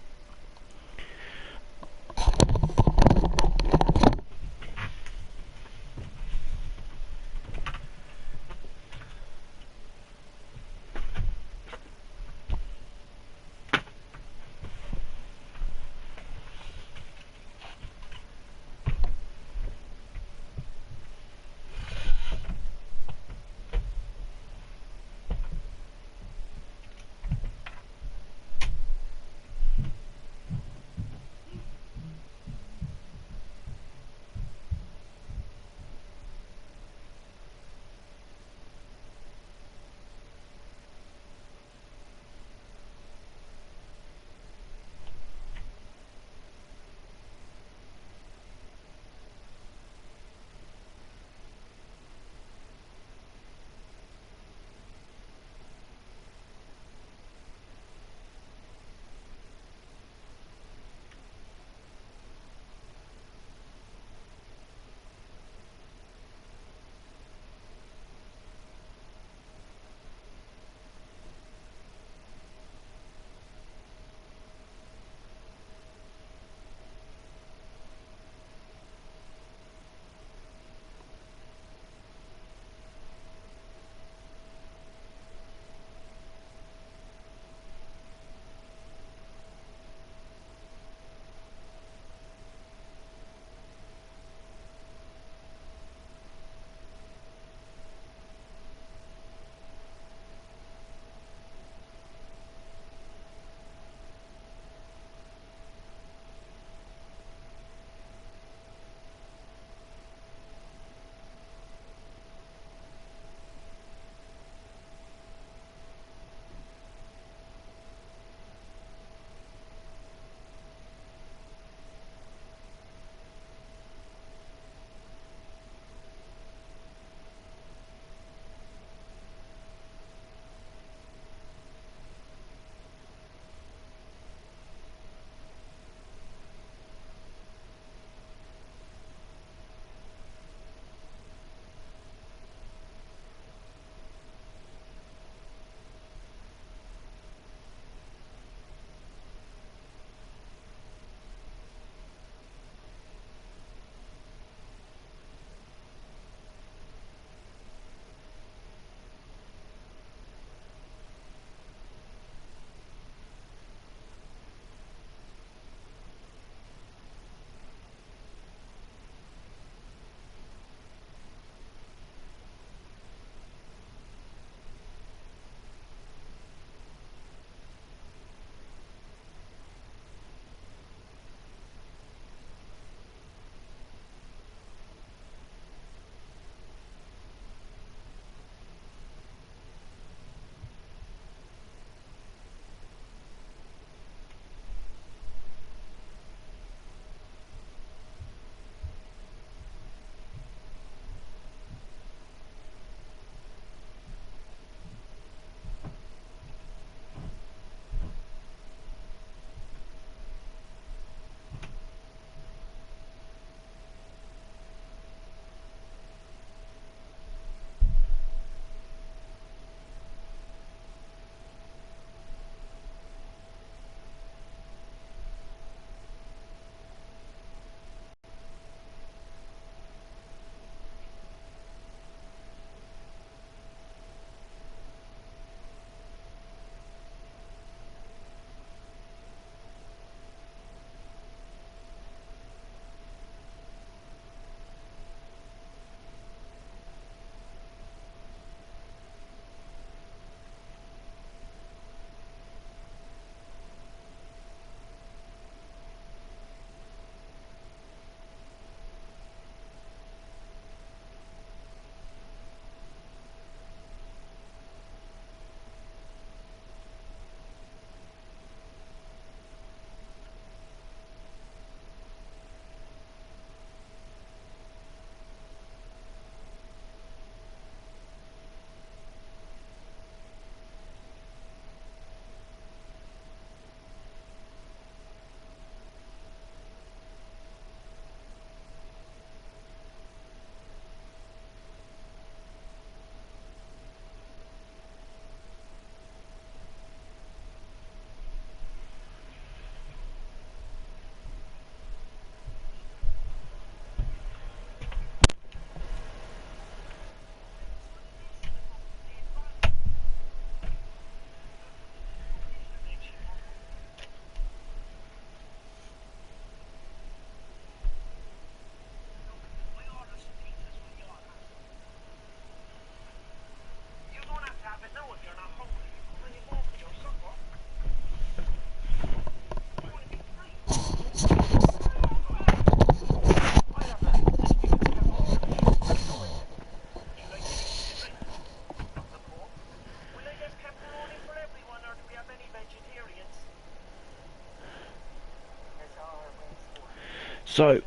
So,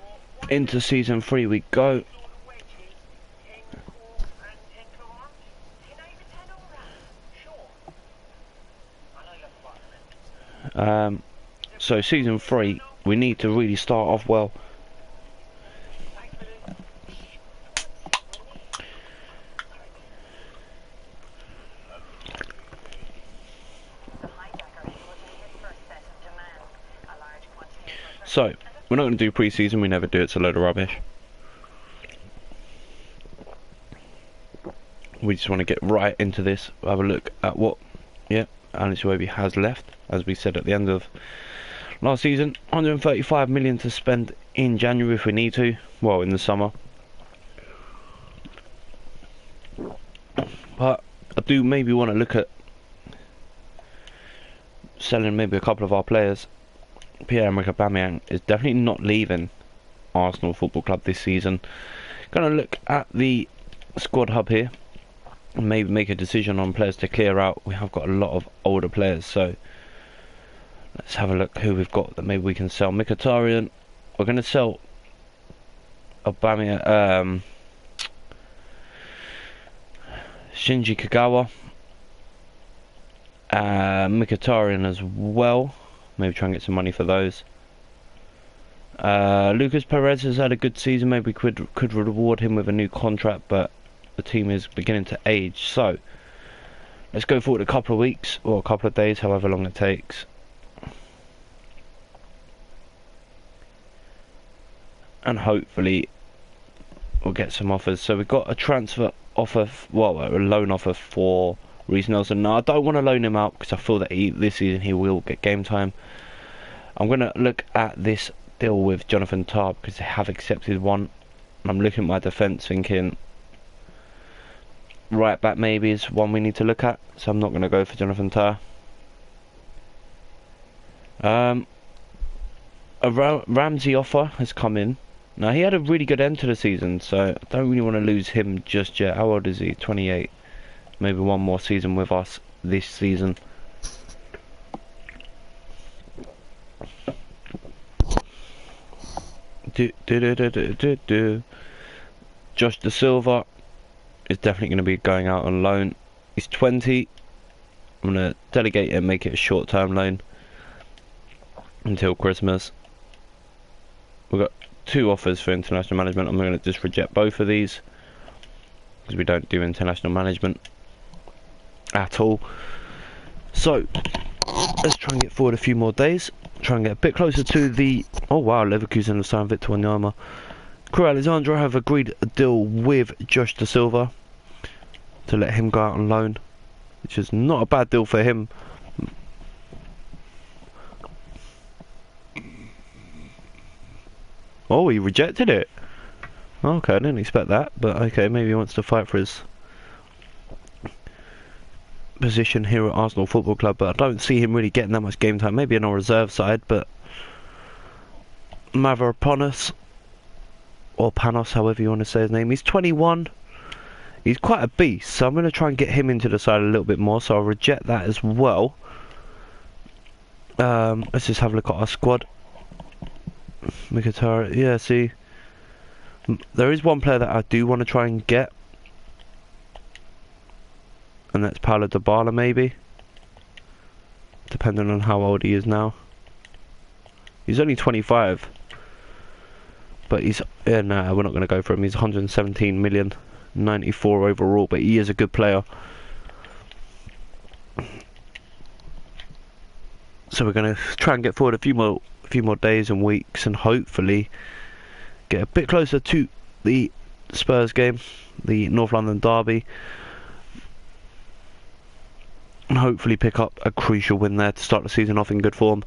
into season 3 we go. So season 3, we need to really start off well. So, we're not going to do pre-season, we never do, it's a load of rubbish. We just want to get right into this, have a look at what, Alex Iwobi has left, as we said at the end of last season. 135 million to spend in January if we need to, well, in the summer. But I do maybe want to look at selling maybe a couple of our players. Pierre-Emerick Aubameyang is definitely not leaving Arsenal Football Club this season. Gonna look at the squad hub here and maybe make a decision on players to clear out. We have got a lot of older players, so let's have a look who we've got that maybe we can sell. Mkhitaryan, we're gonna sell Aubameyang, Shinji Kagawa, Mkhitaryan as well. Maybe try and get some money for those. Lucas Perez has had a good season. Maybe we could reward him with a new contract, but the team is beginning to age. So let's go forward a couple of weeks or a couple of days, however long it takes. And hopefully we'll get some offers. So we've got a transfer offer, well, a loan offer for Reece Nelson. Now I don't want to loan him out because I feel that this season he will get game time. I'm going to look at this deal with Jonathan Tah because they have accepted one. I'm looking at my defence thinking right back maybe is one we need to look at, so I'm not going to go for Jonathan Tah. A Ramsey offer has come in. Now he had a really good end to the season, so I don't really want to lose him just yet. How old is he? 28. Maybe one more season with us this season. Josh Da Silva is definitely going to be going out on loan. He's 20. I'm going to delegate it and make it a short-term loan until Christmas. We've got 2 offers for international management. I'm going to just reject both of these because we don't do international management at all. So let's try and get forward a few more days, try and get a bit closer to the oh wow, Leverkusen have signed Victor Wanyama. Crew Alexandra have agreed a deal with Josh Da Silva to let him go out on loan, which is not a bad deal for him. Oh, he rejected it. Okay, I didn't expect that, but okay, maybe he wants to fight for his position here at Arsenal Football Club, but I don't see him really getting that much game time. Maybe on our reserve side, but Mavropanos, or Panos, however you want to say his name, he's 21. He's quite a beast, so I'm going to try and get him into the side a little bit more, so I'll reject that as well. Let's just have a look at our squad. Mkhitaryan, yeah, see, there is one player that I do want to try and get, and that's Paulo Dybala maybe, depending on how old he is now. He's only 25, but he's, yeah, no, we're not going to go for him. He's 117 million, 94 overall, but he is a good player. So we're going to try and get forward a few more days and weeks, and hopefully get a bit closer to the Spurs game, the North London derby, and hopefully pick up a crucial win there to start the season off in good form.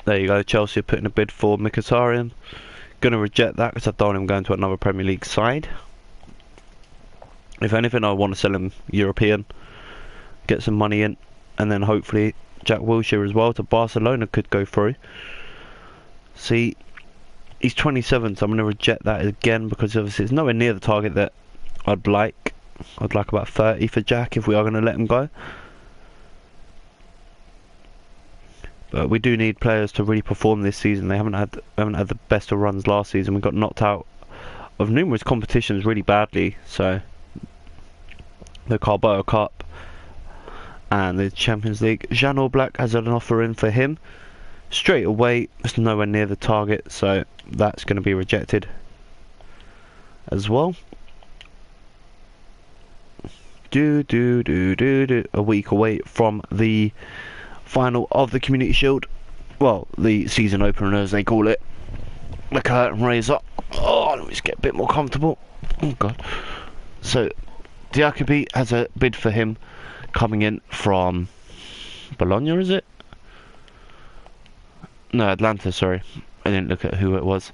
There you go, Chelsea are putting a bid for Mkhitaryan. Gonna reject that because I don't want him going to another Premier League side. If anything, I want to sell him European, get some money in, and then hopefully Jack Wilshere as well to Barcelona could go through. See, he's 27, so I'm going to reject that again because obviously it's nowhere near the target that I'd like. I'd like about 30 for Jack if we are going to let him go. But we do need players to really perform this season. They haven't had the best of runs last season. We got knocked out of numerous competitions really badly. So the Carboa Cup and the Champions League. Jean Oblak has an offer in for him straight away. It's nowhere near the target, so that's going to be rejected as well. A week away from the final of the Community Shield. Well, the season opener as they call it. The curtain raiser. Oh, let me just get a bit more comfortable. Oh god. So Diakaby has a bid for him coming in from Bologna, is it? No, Atlanta, sorry. I didn't look at who it was.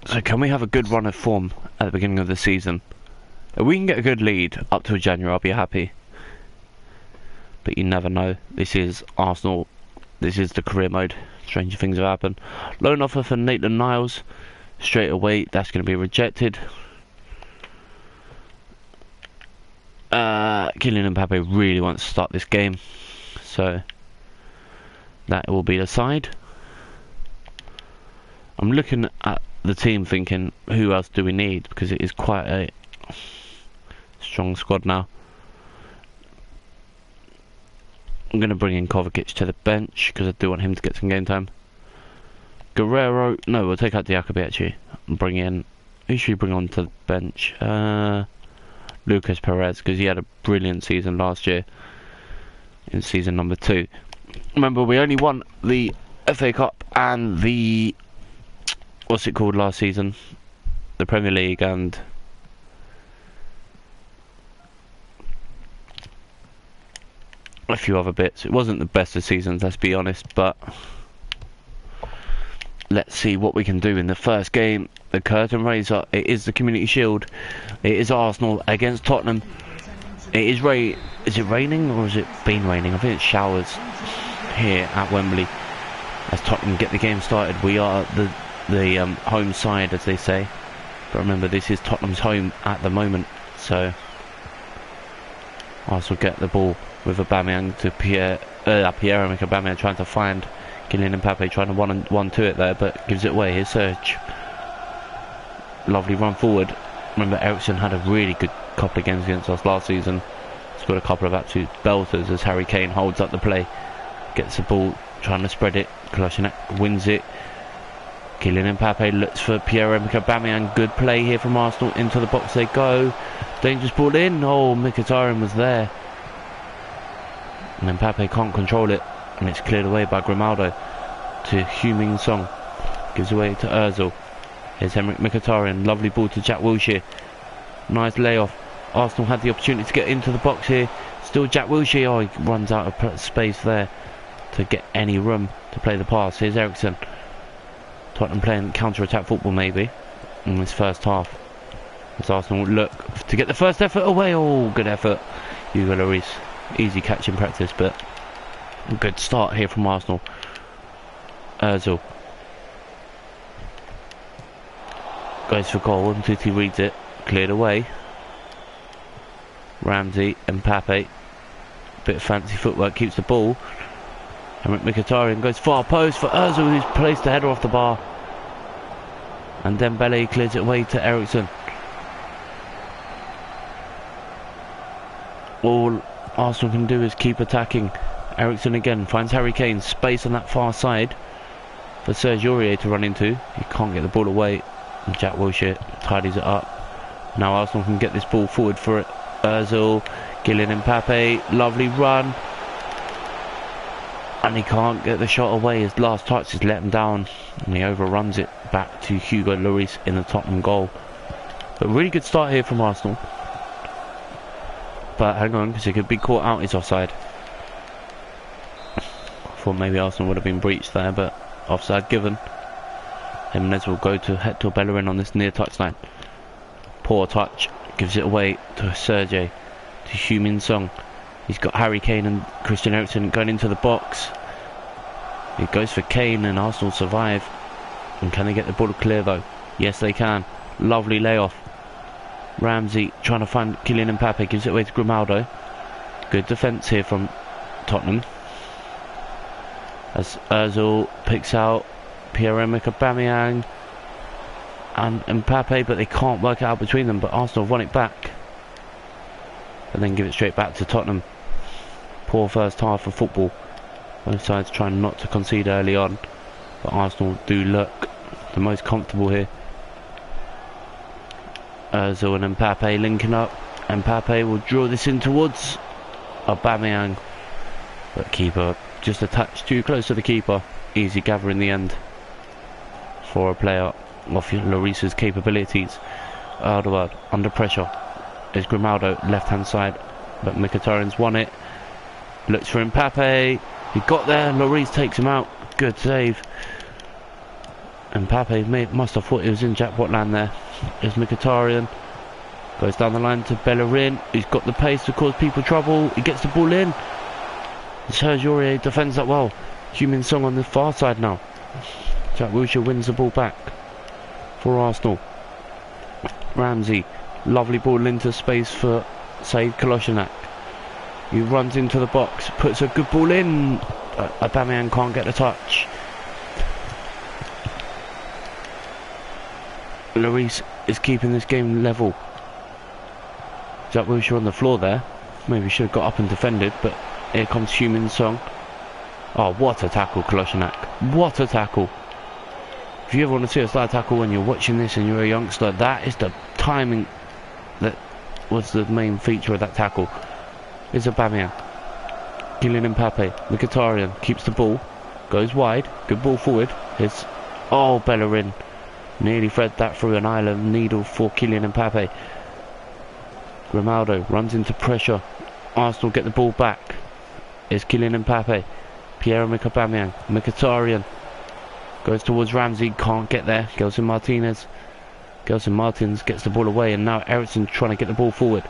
So can we have a good run of form at the beginning of the season? If we can get a good lead up to January, I'll be happy. But you never know. This is Arsenal. This is the career mode. Stranger things have happened. Loan offer for Nathan Niles. Straight away, that's going to be rejected. Kylian Mbappe really wants to start this game. So that will be the side. I'm looking at the team thinking, who else do we need? Because it is quite a strong squad now. I'm going to bring in Kovacic to the bench because I do want him to get some game time. Guerrero, no, we'll take out Diakaby actually and bring in, who should we bring on to the bench? Lucas Perez, because he had a brilliant season last year in season number 2. Remember, we only won the FA Cup and the, what's it called last season? The Premier League and a few other bits. It wasn't the best of seasons, let's be honest, but let's see what we can do in the first game. The curtain raiser. It is the Community Shield. It is Arsenal against Tottenham. It is Is it raining or has it been raining? I think it's showers here at Wembley as Tottenham get the game started. We are the home side, as they say. But remember, this is Tottenham's home at the moment. So Arsenal get the ball with Aubameyang to Pierre-Emerick Aubameyang trying to find Kylian Mbappe, trying to one-two it there, but gives it away. Here's Serge. Lovely run forward. Remember, Eriksen had a really good couple of games against us last season. Scored a couple of absolute belters as Harry Kane holds up the play. Gets the ball, trying to spread it. Kolasinac wins it. Kylian Mbappe looks for Pierre-Emerick Aubameyang. Good play here from Arsenal. Into the box they go. Dangerous ball in. Oh, Mkhitaryan was there. And Mbappe can't control it. And it's cleared away by Grimaldo to Heung-min Son. Gives away to Ozil. Here's Henrik Mkhitaryan. Lovely ball to Jack Wilshere. Nice layoff. Arsenal had the opportunity to get into the box here. Still Jack Wilshere. Oh, he runs out of space there to get any room to play the pass. Here's Eriksen. Tottenham playing counter-attack football maybe in this first half. As Arsenal look to get the first effort away. Oh, good effort. Hugo Lloris. Easy catch in practice, but a good start here from Arsenal. Ozil goes for goal. Mtuti reads it. Cleared away. Ramsey, Mbappe. Bit of fancy footwork. Keeps the ball. Henrik Mkhitaryan goes far post for Ozil, who's placed the header off the bar. And Dembele clears it away to Eriksen. All Arsenal can do is keep attacking. Eriksen again finds Harry Kane. Space on that far side for Serge Aurier to run into. He can't get the ball away. And Jack Wilshere tidies it up. Now Arsenal can get this ball forward for it. Ozil, Kylian Mbappe, lovely run. And he can't get the shot away. His last touch has let him down. And he overruns it back to Hugo Lloris in the Tottenham goal. But really good start here from Arsenal. But hang on, because he could be caught out. He's offside. I thought maybe Arsenal would have been breached there, but offside given. Jimenez will go to Hector Bellerin on this near touchline. Poor touch. Gives it away to Sergei. To Heung-min Son. He's got Harry Kane and Christian Eriksen going into the box. He goes for Kane and Arsenal survive. And can they get the ball clear though? Yes they can. Lovely layoff. Ramsey trying to find Kylian Mbappe. Gives it away to Grimaldo. Good defence here from Tottenham. As Ozil picks out Pierre-Emerick Aubameyang and Mbappe, but they can't work it out between them. But Arsenal have won it back, and then give it straight back to Tottenham. Poor first half of football. Both sides trying not to concede early on, but Arsenal do look the most comfortable here. Ozil and Mbappe linking up. Mbappe will draw this in towards Aubameyang, but keeper just a touch too close to the keeper. Easy gather in the end for a player of Lloris's capabilities. Alderweireld under pressure. Is Grimaldo left hand side, but Mkhitaryan's won it. Looks for Mbappe. He got there. Lloris takes him out. Good save. Mbappe must have thought he was in jackpot land there. Is Mkhitaryan. Goes down the line to Bellerin, who's got the pace to cause people trouble. He gets the ball in. Sergio Aurier defends that well. Heung-min Son on the far side now. Jack Wilshere wins the ball back for Arsenal. Ramsey, lovely ball into space for Sead Kolasinac. He runs into the box, puts a good ball in. Aubameyang can't get the touch. Lloris is keeping this game level. Jack Wilshere on the floor there. Maybe should have got up and defended, but here comes Heung-min Son. Oh, what a tackle, Kolasinac. What a tackle. If you ever want to see a star tackle when you're watching this and you're a youngster, that is the timing that was the main feature of that tackle. Is Aubameyang. Kylian Mbappe. Mkhitaryan keeps the ball. Goes wide. Good ball forward. It's Bellerin. Nearly thread that through an island needle for Kylian Mbappe. Grimaldo runs into pressure. Arsenal get the ball back. It's Kylian Mbappe. Pierre-Emerick Aubameyang. Mkhitaryan goes towards Ramsey. Can't get there. Gelson Martinez. Gelson Martins gets the ball away, and now Eriksson trying to get the ball forward.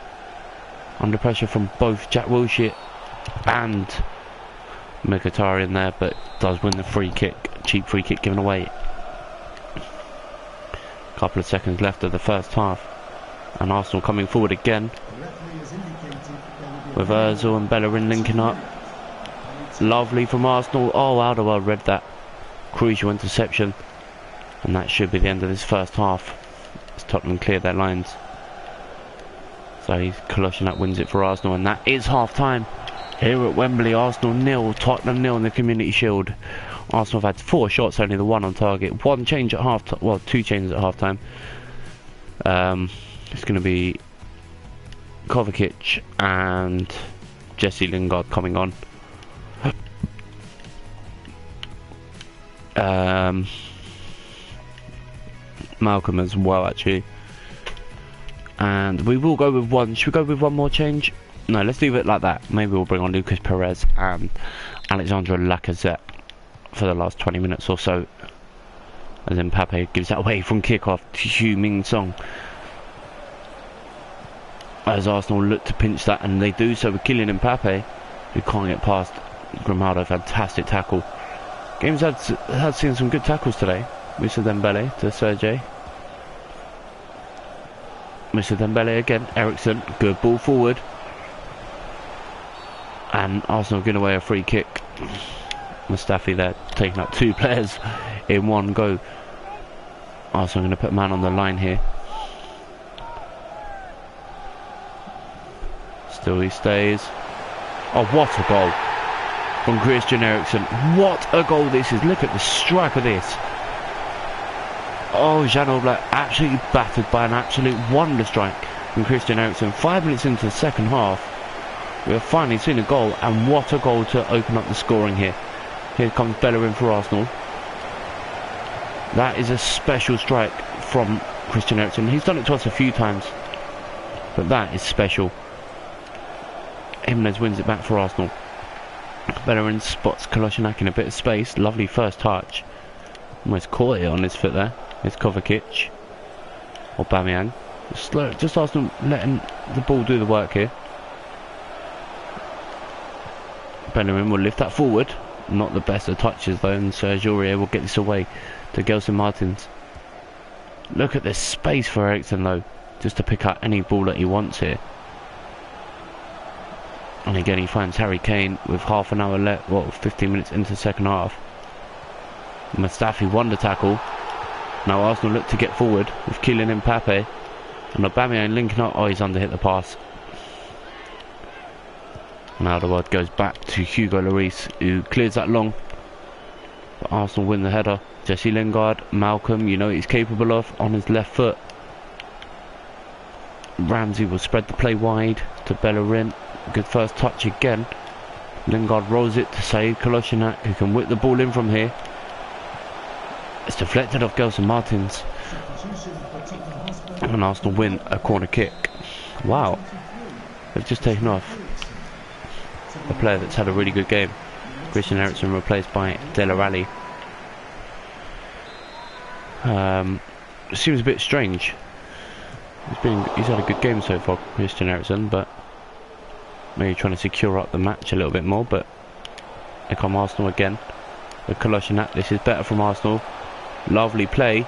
Under pressure from both Jack Wilshere and Mkhitaryan there, but does win the free kick. Cheap free kick given away. Couple of seconds left of the first half, and Arsenal coming forward again with Ozil and Bellerin linking up. Lovely from Arsenal. Oh, Alderweireld read that. Crucial interception, and that should be the end of this first half as Tottenham clear their lines. So Kolasinac wins it for Arsenal, and that is half time here at Wembley. Arsenal 0, Tottenham 0 in the Community Shield. Arsenal have had 4 shots, only the 1 on target. 1 change at half time, well, 2 changes at half time. It's going to be Kovacic and Jesse Lingard coming on. Malcolm as well, actually. And we will go with one. Should we go with one more change? No, let's leave it like that. Maybe we'll bring on Lucas Perez and Alexandre Lacazette for the last 20 minutes or so. And then Mbappe gives that away from kickoff to Heung-min Son. As Arsenal look to pinch that, and they do so with Kylian Mbappe, who can't get past Grimaldo. Fantastic tackle. Game's had seen some good tackles today. Moussa Dembele to Sergey. Moussa Dembele again. Eriksson, good ball forward. And Arsenal giving away a free kick. Mustafi there taking up 2 players in one go. Arsenal going to put a man on the line here. Still he stays. Oh, what a goal from Christian Eriksen. What a goal this is. Look at the strike of this. Oh, Jan Oblak absolutely battered by an absolute wonder strike from Christian Eriksen. 5 minutes into the second half, we have finally seen a goal, and what a goal to open up the scoring here. Here comes Bellerin for Arsenal. That is a special strike from Christian Eriksen. He's done it to us a few times, but that is special. Jimenez wins it back for Arsenal. Bellerin spots Kolasinac in a bit of space. Lovely first touch. Almost caught it on his foot there. It's Kovacic. Aubameyang. Just Arsenal letting the ball do the work here. Bellerin will lift that forward. Not the best of touches though, and Sergio Aurier will get this away to Gelson Martins. Look at this space for Eriksson though, just to pick up any ball that he wants here. And again he finds Harry Kane with half an hour left, 15 minutes into the second half. Mustafi won the tackle. Now Arsenal look to get forward with Kylian Mbappe. And Aubameyang linking up. Oh, he's underhit the pass. Now the word goes back to Hugo Lloris, who clears that long. But Arsenal win the header. Jesse Lingard, Malcolm, you know what he's capable of on his left foot. Ramsey will spread the play wide to Bellerin. Good first touch again. Lingard rolls it to save Kolasinac, who can whip the ball in from here. It's deflected off Gelson Martins. And Arsenal win a corner kick. Wow. They've just taken off a player that's had a really good game. Christian Eriksen replaced by Dele Alli. It seems a bit strange. He's had a good game so far, Christian Eriksen, but maybe trying to secure up the match a little bit more. But here come Arsenal again with Kolasinac. This is better from Arsenal. Lovely play,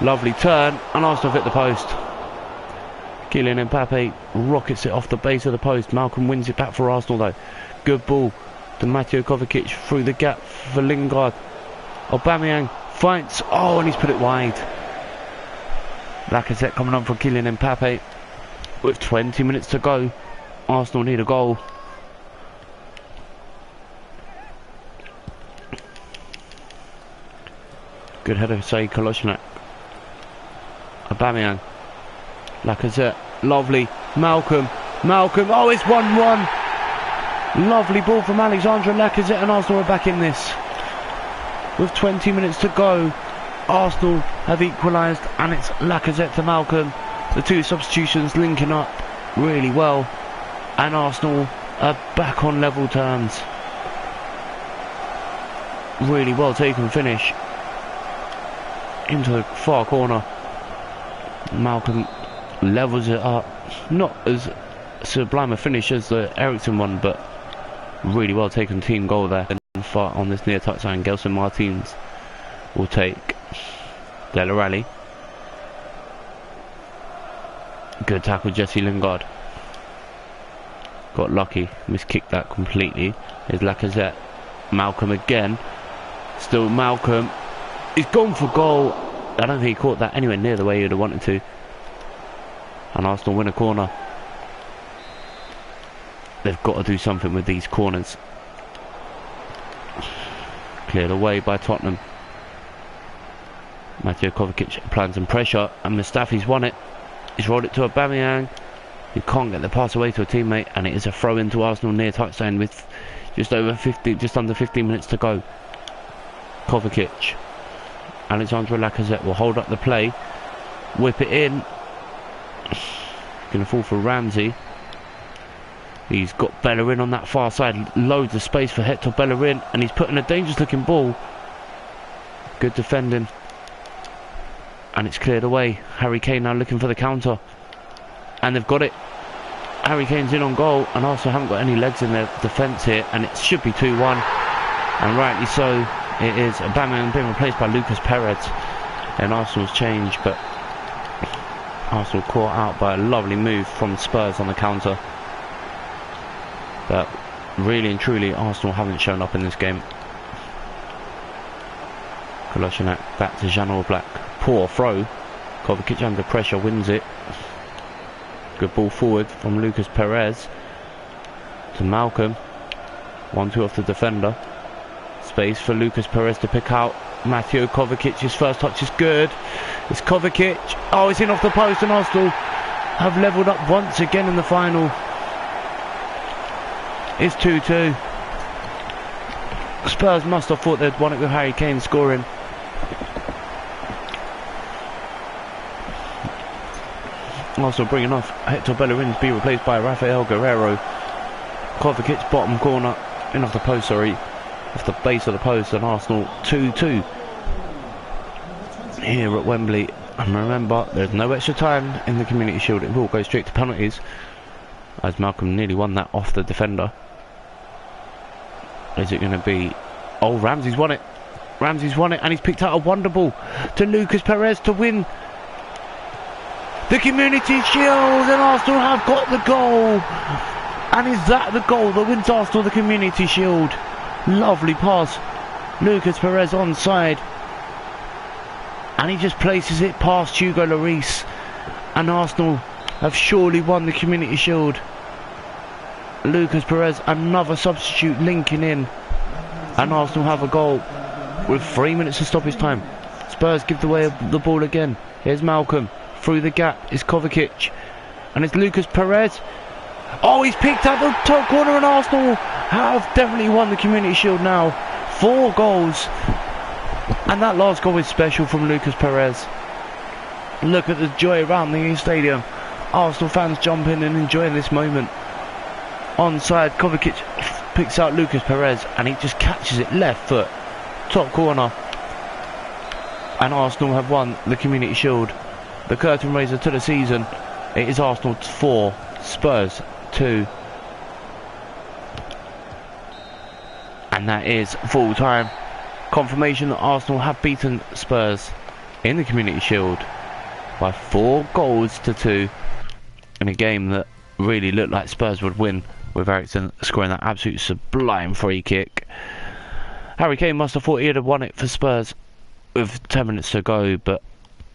lovely turn, and Arsenal hit the post. Kylian Mbappe rockets it off the base of the post. Malcolm wins it back for Arsenal though. Good ball to Mateo Kovacic through the gap for Lingard. Aubameyang fights, oh, and he's put it wide. Lacazette coming on for Kylian Mbappe with 20 minutes to go. Arsenal need a goal. Good header, say Kolasinac. Aubameyang. Lacazette. Lovely. Malcolm. Oh, it's 1-1. Lovely ball from Alexandre Lacazette, and Arsenal are back in this. With 20 minutes to go, Arsenal have equalised, and it's Lacazette to Malcolm. The two substitutions linking up really well, and Arsenal are back on level terms. Really well taken finish into the far corner. Malcolm levels it up. Not as sublime a finish as the Eriksen one, but really well taken team goal there. And far on this near touchline, Gelson Martins will take Dele Alli. Good tackle, Jesse Lingard. Got lucky, miskicked that completely. Here's Lacazette. Malcolm again. Still Malcolm. He's gone for goal. I don't think he caught that anywhere near the way he would have wanted to. And Arsenal win a corner. They've got to do something with these corners. Cleared away by Tottenham. Mateo Kovacic applies some pressure, and Mustafi's won it. He's rolled it to Aubameyang, who can't get the pass away to a teammate, and it is a throw into Arsenal near touchline with just under 15 minutes to go. Kovacic. Alexandre Lacazette will hold up the play, whip it in. Gonna fall for Ramsey. He's got Bellerin on that far side, loads of space for Hector Bellerin, and he's putting a dangerous looking ball. Good defending, and it's cleared away. Harry Kane now looking for the counter, and they've got it. Harry Kane's in on goal, and Arsenal haven't got any legs in their defence here, and it should be 2-1, and rightly so. It is. Aubameyang being replaced by Lucas Perez, and Arsenal's changed, but Arsenal caught out by a lovely move from Spurs on the counter. But really and truly, Arsenal haven't shown up in this game. Kolasinac back to Jean Black. Poor throw. Kovacic under pressure wins it. Good ball forward from Lucas Perez to Malcolm. 1-2 off the defender. Space for Lucas Perez to pick out. Mateo Kovacic, his first touch is good. It's Kovacic. Oh, it's in off the post, and Arsenal have levelled up once again in the final. It's 2-2. Spurs must have thought they'd won it with Harry Kane scoring. Arsenal bringing off Hector Bellerin to be replaced by Rafael Guerreiro. Kovacic bottom corner, in off the post, sorry. Off the base of the post, and Arsenal 2-2 here at Wembley. And remember, there's no extra time in the Community Shield. It will go straight to penalties, as Malcolm nearly won that off the defender. Is it going to be... Oh, Ramsey's won it. Ramsey's won it, and he's picked out a wonder ball to Lucas Perez to win the Community Shield, and Arsenal have got the goal. And is that the goal that wins Arsenal the Community Shield? Lovely pass. Lucas Perez onside. And he just places it past Hugo Lloris. And Arsenal have surely won the Community Shield. Lucas Perez, another substitute linking in. And Arsenal have a goal with 3 minutes to stop his time. Spurs give away the ball again. Here's Malcolm. Through the gap is Kovacic. And it's Lucas Perez. Oh, he's picked up the top corner, and Arsenal have definitely won the Community Shield now. 4 goals. And that last goal is special from Lucas Perez. Look at the joy around the stadium. Arsenal fans jumping and enjoying this moment. Onside, Kovacic picks out Lucas Perez and he just catches it left foot. Top corner. And Arsenal have won the Community Shield. The curtain raiser to the season. It is Arsenal 4, Spurs 2. And that is full time. Confirmation that Arsenal have beaten Spurs in the Community Shield by 4 goals to 2 in a game that really looked like Spurs would win, with Eriksen scoring that absolute sublime free kick. Harry Kane must have thought he'd have won it for Spurs with 10 minutes to go, but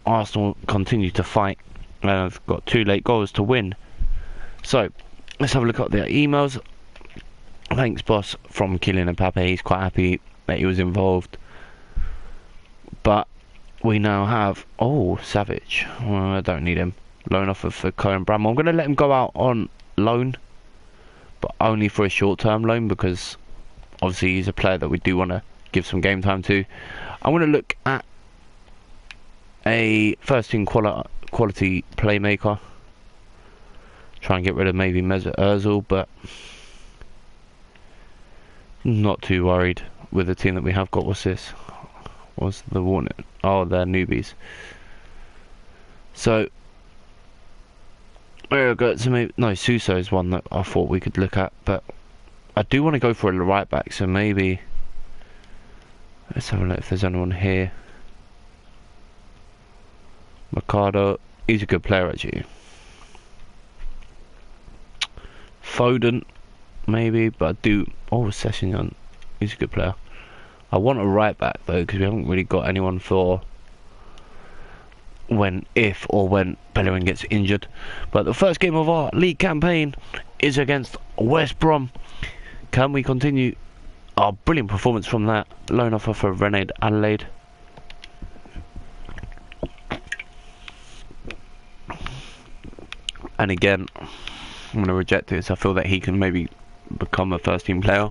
Arsenal continued to fight and have got 2 late goals to win. So let's have a look at the emails. Thanks, boss, from Kylian Mbappe. He's quite happy that he was involved. But we now have... Oh, Savage. Well, I don't need him. Loan offer for Cohen Bramwell. I'm going to let him go out on loan, but only for a short-term loan, because obviously he's a player that we do want to give some game time to. I want to look at a first-team quality playmaker. Try and get rid of maybe Mesut Ozil, but not too worried with the team that we have got. What's this? What's the warning? Oh, they're newbies. So we'll go to maybe, no, Suso is one that I thought we could look at, but I do want to go for a right back, so maybe let's have a look if there's anyone here. Mercado, he's a good player actually. Foden, maybe, but I do. Oh, Sessegnon, he's a good player. I want a right back though, because we haven't really got anyone for if or when Bellerin gets injured. But the first game of our league campaign is against West Brom. Can we continue our brilliant performance from that? Loan offer for Renard Adelaide. And again, I'm going to reject this. I feel that he can maybe become a first team player.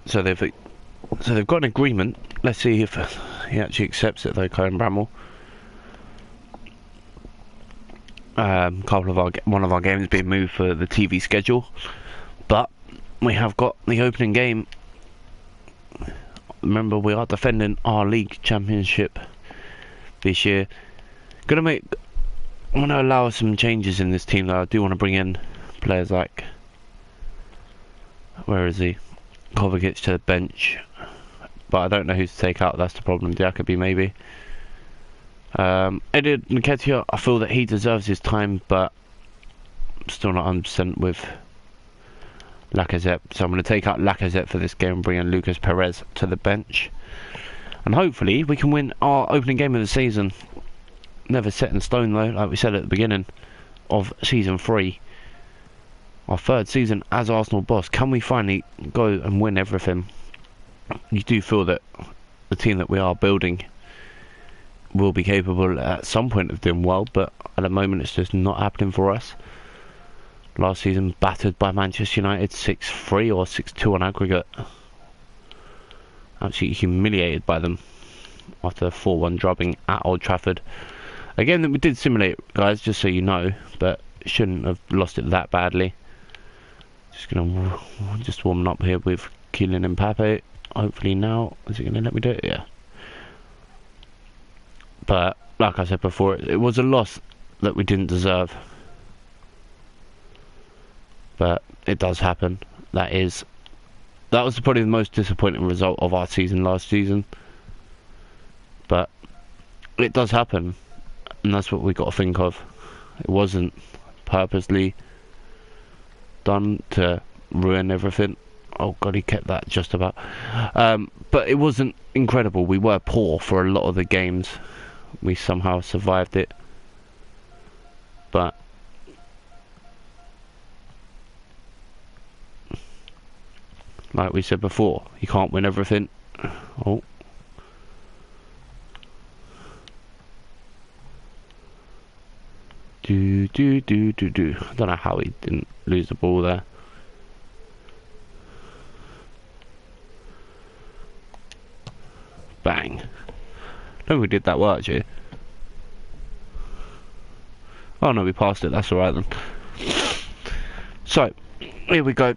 So they've got an agreement. Let's see if he actually accepts it though, Cohen Bramwell. One of our games being moved for the TV schedule, but we have got the opening game. Remember, we are defending our league championship this year. I'm going to allow some changes in this team though. I do want to bring in players like, where is he? Kovacic to the bench, but I don't know who to take out. That's the problem. Diakaby maybe. Edin Nketiah, I feel that he deserves his time, but still not 100% with Lacazette. So I'm going to take out Lacazette for this game and bring in Lucas Perez to the bench, and hopefully we can win our opening game of the season. Never set in stone though, like we said at the beginning of season 3. Our 3rd season as Arsenal boss. Can we finally go and win everything? You do feel that the team that we are building will be capable at some point of doing well, but at the moment it's just not happening for us. Last season battered by Manchester United 6-3 or 6-2 on aggregate. Absolutely humiliated by them after a 4-1 drubbing at Old Trafford. Again, that we did simulate, guys, just so you know, but shouldn't have lost it that badly. Just warming up here with Kylian Mbappe. Hopefully now, is it going to let me do it? Yeah. But like I said before, it was a loss that we didn't deserve. But it does happen. That was probably the most disappointing result of our season last season. But it does happen, and that's what we got to think of. It wasn't purposely done to ruin everything. Oh god, he kept that just about. But it wasn't incredible. We were poor for a lot of the games. We somehow survived it. But like we said before, you can't win everything. Oh. I don't know how he didn't lose the ball there. Bang. No, we did that well actually. Oh no, we passed it, that's alright then. So, here we go.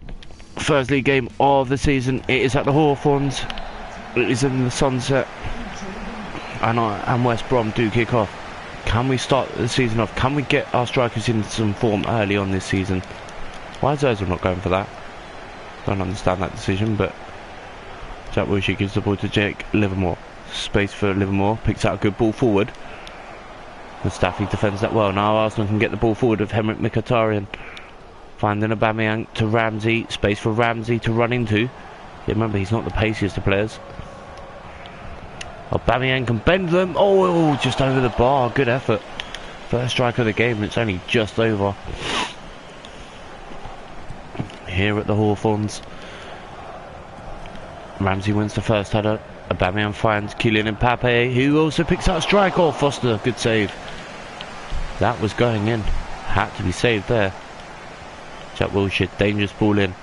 First league game of the season. It is at the Hawthorns. It is in the sunset. And West Brom do kick off. Can we start the season off? Can we get our strikers in some form early on this season? Why is Ozil not going for that? Don't understand that decision, but Jack Wilshere gives the ball to Jake Livermore. Space for Livermore. Picks out a good ball forward. Mustafi defends that well. Now Arsenal can get the ball forward with Henrik Mkhitaryan. Finding Aubameyang to Ramsey. Space for Ramsey to run into. Yeah, remember, he's not the paciest of players. Aubameyang can bend them. Oh, just over the bar. Good effort. First strike of the game. It's only just over. Here at the Hawthorns. Ramsey wins the first header. Aubameyang finds Kylian Mbappe, who also picks out a strike. Oh, Foster, good save. That was going in. Had to be saved there. Jack Wilshere, dangerous ball in.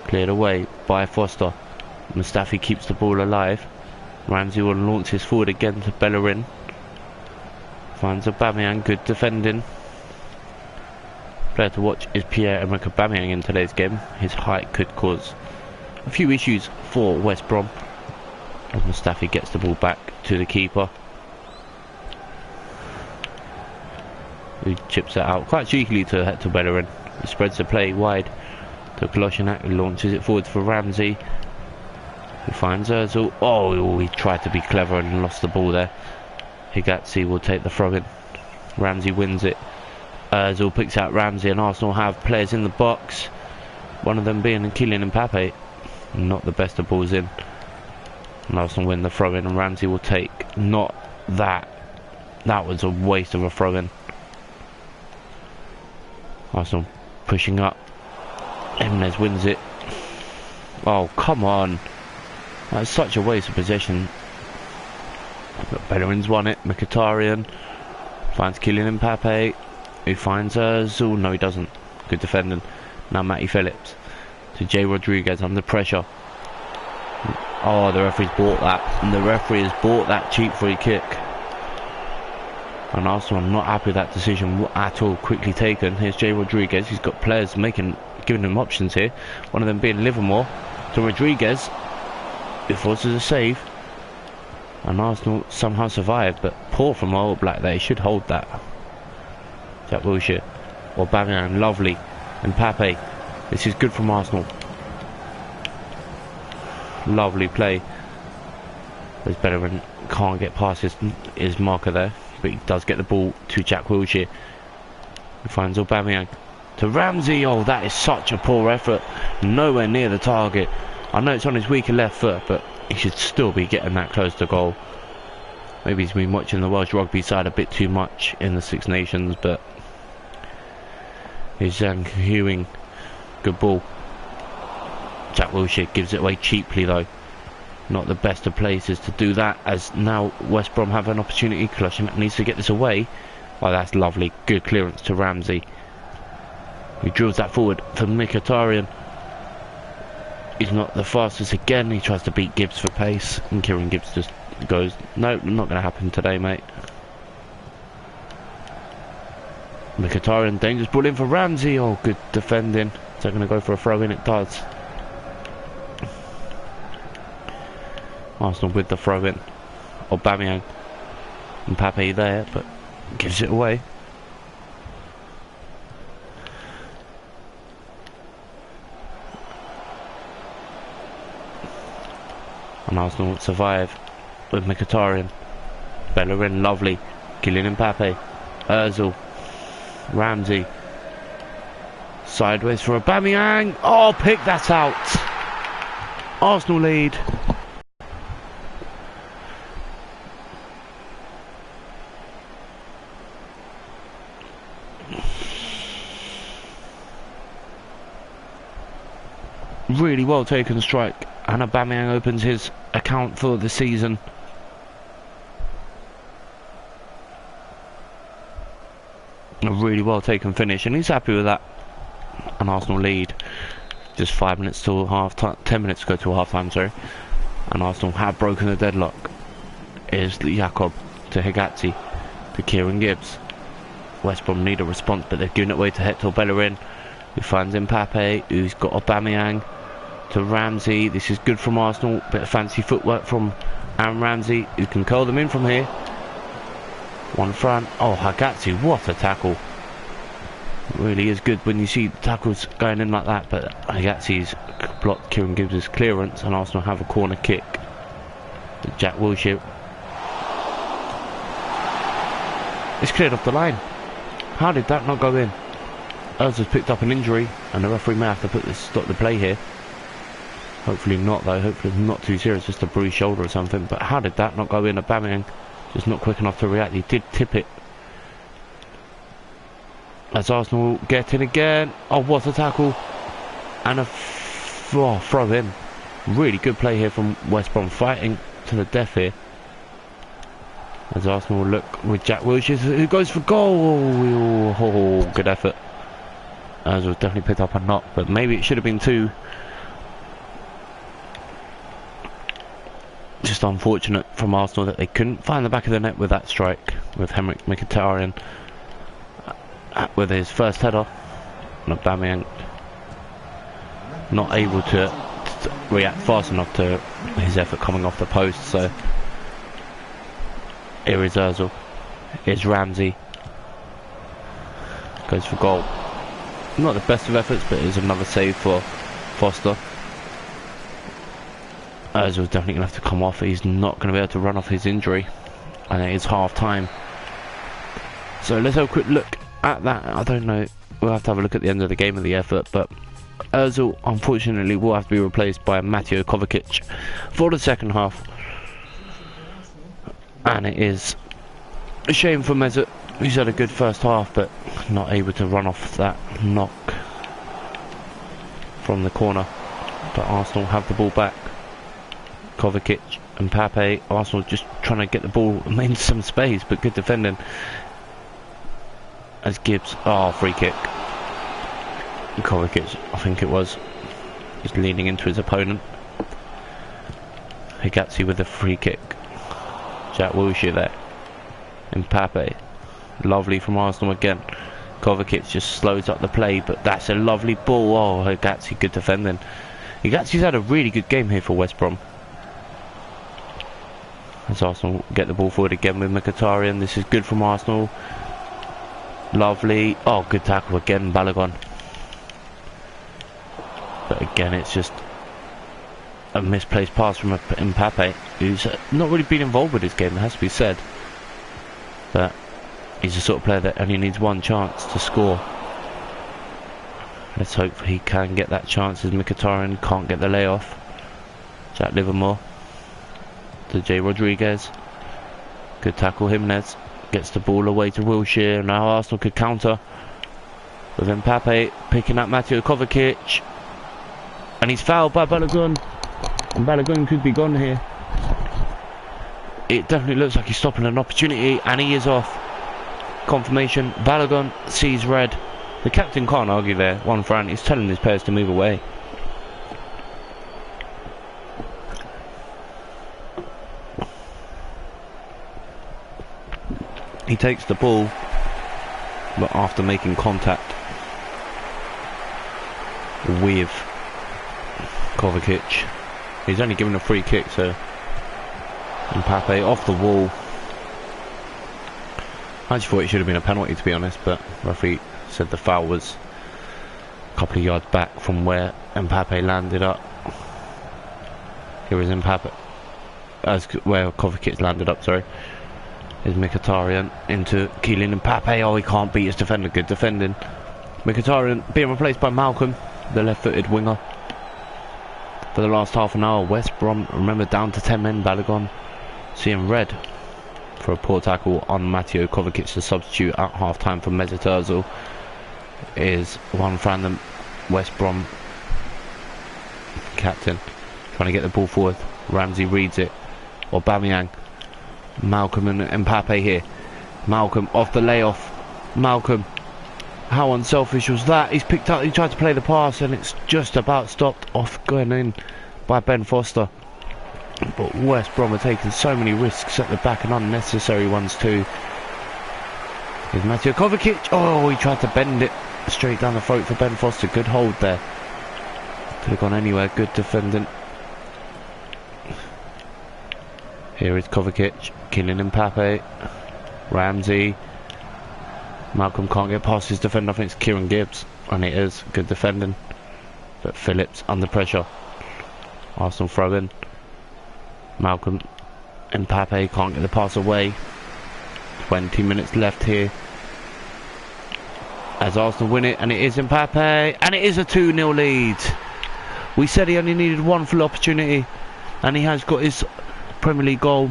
Cleared away by Foster. Mustafi keeps the ball alive. Ramsey will launch his forward again to Bellerin. Finds Aubameyang, good defending. Player to watch is Pierre-Emerick Aubameyang in today's game. His height could cause a few issues for West Brom. As Mustafi gets the ball back to the keeper, who chips it out quite cheekily to Hector Bellerin. He spreads the play wide to Kolasinac, who launches it forward for Ramsey, who finds Ozil. Oh, he tried to be clever and lost the ball there. Higatzi will take the throw in. Ramsey wins it. Ozil picks out Ramsey, and Arsenal have players in the box. One of them being Kylian Mbappe. Not the best of balls in. And Arsenal win the throw in, and Ramsey will take. Not that. That was a waste of a throw in. Arsenal pushing up. Jimenez wins it. Oh, come on. That's such a waste of possession. But Bellerin's won it. Mkhitaryan finds Kylian Mbappe, who finds Ozil. No, he doesn't. Good defending. Now Matty Phillips to Jay Rodriguez under pressure. Oh, the referee's bought that. And the referee has bought that cheap free kick. And Arsenal are not happy with that decision at all. Quickly taken. Here's Jay Rodriguez. He's got players giving him options here. One of them being Livermore to Rodriguez, who forces a save. And Arsenal somehow survived, but poor from All Black there. He should hold that. Jack Wilshere. Aubameyang, lovely. And Mbappe. This is good from Arsenal. Lovely play. There's Bellerin can't get past his marker there, but he does get the ball to Jack Wilshere. He finds Aubameyang to Ramsey. Oh, that is such a poor effort. Nowhere near the target. I know it's on his weaker left foot, but he should still be getting that close to goal. Maybe he's been watching the Welsh rugby side a bit too much in the Six Nations, but he's hewing. Good ball. Jack Wilshere gives it away cheaply though. Not the best of places to do that, as now West Brom have an opportunity. Kolasinac needs to get this away. Oh, that's lovely. Good clearance to Ramsey. He drills that forward for Mkhitaryan. He's not the fastest again. He tries to beat Gibbs for pace, and Kieran Gibbs just goes, no, not going to happen today, mate. Mkhitaryan, dangerous ball in for Ramsey. Oh, good defending. Is that going to go for a throw in? It does. Arsenal with the throw in. Aubameyang and Mbappe there, but gives it away. And Arsenal survive. with Mkhitaryan. Bellerin, lovely. Kylian Mbappe. Ozil. Ramsey. Sideways for Aubameyang. Oh, pick that out. Arsenal lead. Really well taken strike, and Aubameyang opens his account for the season. A really well taken finish, and he's happy with that. An Arsenal lead. Just 5 minutes till half time, 10 minutes to go till half time, sorry. And Arsenal have broken the deadlock. Is Jakob to Higazi to Kieran Gibbs. West Brom need a response, but they're giving it away to Hector Bellerin, who finds Mbappe, who's got Aubameyang to Ramsey. This is good from Arsenal. Bit of fancy footwork from Aaron Ramsey, who can curl them in from here. One front. Oh, Higazi, what a tackle. Really is good when you see tackles going in like that, but Higazi's blocked Kieran Gibbs' clearance, and Arsenal have a corner kick. Jack Wilshere. It's cleared off the line. How did that not go in? Ozil's picked up an injury, and the referee may have to stop the play here. Hopefully not, though. Hopefully not too serious, just a bruised shoulder or something. But how did that not go in? Aubameyang just not quick enough to react. He did tip it. As Arsenal get in again. Oh, what a tackle. And a throw in. Really good play here from West Brom, fighting to the death here. As Arsenal look with Jack Wilshere, who goes for goal. Oh, good effort. Ozil definitely picked up a knock, but maybe it should have been two. Just unfortunate from Arsenal that they couldn't find the back of the net with that strike, with Henrik Mkhitaryan with his first header, and Aubameyang not able to react fast enough to his effort coming off the post. So here is Ozil, here's Ramsey, goes for goal. Not the best of efforts, but it's another save for Foster. Ozil's definitely going to have to come off. He's not going to be able to run off his injury, and it is half time. So let's have a quick look at that. I don't know, we'll have to have a look at the end of the game of the effort, but Ozil unfortunately will have to be replaced by Mateo Kovacic for the second half, and it is a shame for Mesut. He's had a good first half, but not able to run off that knock from the corner. But Arsenal have the ball back. Kovacic and Mbappe. Arsenal just trying to get the ball into some space, but good defending. As Gibbs, oh, free kick. Kovacic, I think it was, just leaning into his opponent. Higazi with a free kick. Jack Wilshere there. Mbappe, lovely from Arsenal again. Kovacic just slows up the play, but that's a lovely ball. Oh, Higazi, good defending. Higazi's had a really good game here for West Brom. As Arsenal get the ball forward again with Mkhitaryan. This is good from Arsenal. Lovely. Oh, good tackle again, Balogun. But again, it's just a misplaced pass from Mbappe, who's not really been involved with this game, it has to be said. But he's the sort of player that only needs one chance to score. Let's hope he can get that chance, as Mkhitaryan can't get the layoff. Jack Livermore to J. Rodriguez. Good tackle, Jimenez. Gets the ball away to Wilshere. Now Arsenal could counter with Mbappe picking up Mateo Kovacic. And he's fouled by Balogun. And Balogun could be gone here. It definitely looks like he's stopping an opportunity, and he is off. Confirmation. Balogun sees red. The captain can't argue there. One front. He's telling his players to move away. He takes the ball, but after making contact with Kovacic. He's only given a free kick, so Mbappe off the wall. I just thought it should have been a penalty, to be honest, but referee said the foul was a couple of yards back from where Mbappe landed up. Here is Mbappe. as where Kovacic's landed up, sorry. Is Mkhitaryan into Kylian Mbappe. Oh, he can't beat his defender. Good defending. Mkhitaryan being replaced by Malcolm, the left-footed winger. For the last half an hour, West Brom, remember, down to 10 men. Balogun seeing red for a poor tackle on Mateo Kovacic, the substitute at half-time for Mesut Ozil. Is one random West Brom captain trying to get the ball forward. Ramsey reads it. Aubameyang. Malcolm and Mbappe here. Malcolm off the layoff. Malcolm. How unselfish was that? He's picked up, he tried to play the pass and it's just about stopped off going in by Ben Foster. But West Brom are taking so many risks at the back and unnecessary ones too. Here's Mateo Kovacic. Oh, he tried to bend it straight down the throat for Ben Foster. Good hold there. Could have gone anywhere. Good defending. Here is Kovacic. Kylian Mbappe. Ramsey. Malcolm can't get past his defender. I think it's Kieran Gibbs. And it is. Good defending. But Phillips under pressure. Arsenal throw in. Malcolm. Mbappe can't get the pass away. 20 minutes left here. As Arsenal win it. And it is Mbappe. And it is a 2-0 lead. We said he only needed one full opportunity. And he has got his Premier League goal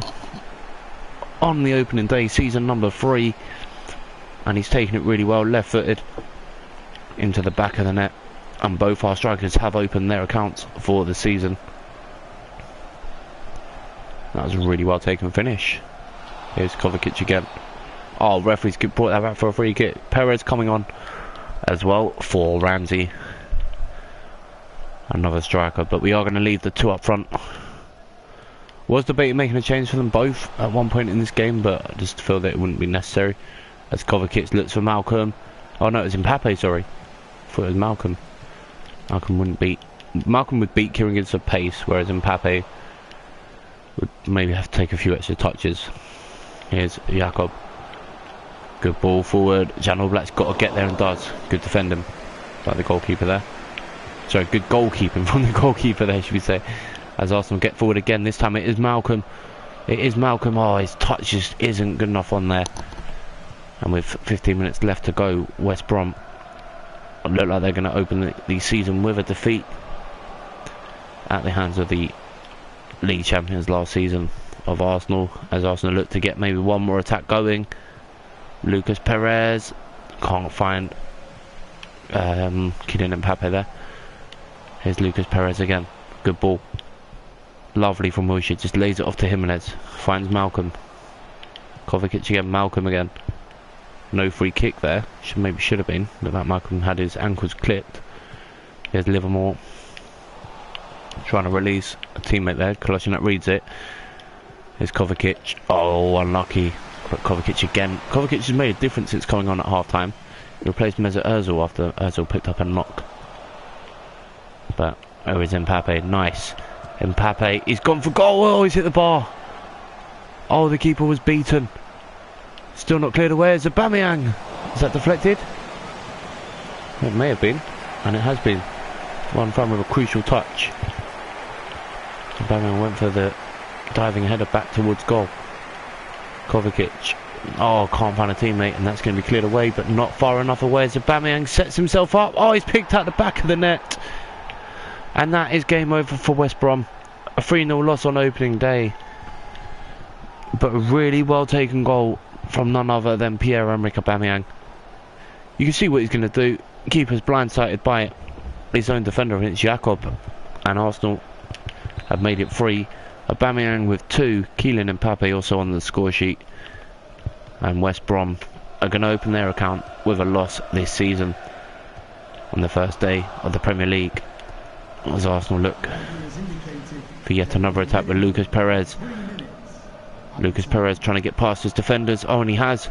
on the opening day, season number 3, and he's taken it really well, left-footed into the back of the net, and both our strikers have opened their accounts for the season. That was a really well taken finish. Here's Kovacic again. Oh, referee's brought that back for a free kick. Perez coming on as well for Ramsey, another striker, but we are going to leave the 2 up front. Was debating making a change for them both at one point in this game, but I just feel that it wouldn't be necessary. As Kovacic looks for Malcolm. Oh no, it was Mbappe, sorry. I thought it was Malcolm. Malcolm would beat Kieran Gibbs at pace, whereas Mbappe would maybe have to take a few extra touches. Here's Jakob. Good ball forward. Jan Oblak's got to get there and does. Good defending. Like the goalkeeper there. Sorry, good goalkeeping from the goalkeeper there, should we say. As Arsenal get forward again, this time it is Malcolm. It is Malcolm. Oh, his touch just isn't good enough on there. And with 15 minutes left to go, West Brom look like they're going to open the season with a defeat at the hands of the league champions last season of Arsenal. As Arsenal look to get maybe one more attack going. Lucas Perez can't find Kylian Mbappe there. Here's Lucas Perez again. Good ball. Lovely from Wilshere, just lays it off to Jimenez. Finds Malcolm. Kovacic again, Malcolm again. No free kick there. Maybe should have been. But that Malcolm had his ankles clipped. Here's Livermore. Trying to release a teammate there. Kolasinac reads it. Here's Kovacic. Oh, unlucky. But Kovacic again. Kovacic has made a difference since coming on at half time. He replaced Mesut Ozil after Ozil picked up a knock. But oh, it's Mbappe. Nice. Mbappe, he's gone for goal. Oh, he's hit the bar. Oh, the keeper was beaten. Still not cleared away. It's Aubameyang. Is that deflected? It may have been, and it has been. One from with a crucial touch. Aubameyang went for the diving header back towards goal. Kovacic. Oh, can't find a teammate, and that's going to be cleared away, but not far enough away as Aubameyang sets himself up. Oh, he's picked out the back of the net. And that is game over for West Brom. A 3-0 loss on opening day. But a really well taken goal from none other than Pierre-Emerick Aubameyang. You can see what he's going to do. Keeper's blindsided by his own defender, and it's Jakob. And Arsenal have made it 3. Aubameyang with 2. Kylian Mbappe also on the score sheet. And West Brom are going to open their account with a loss this season on the first day of the Premier League. As Arsenal look for yet another attack with Lucas Perez. Lucas Perez trying to get past his defenders. Oh, and he has.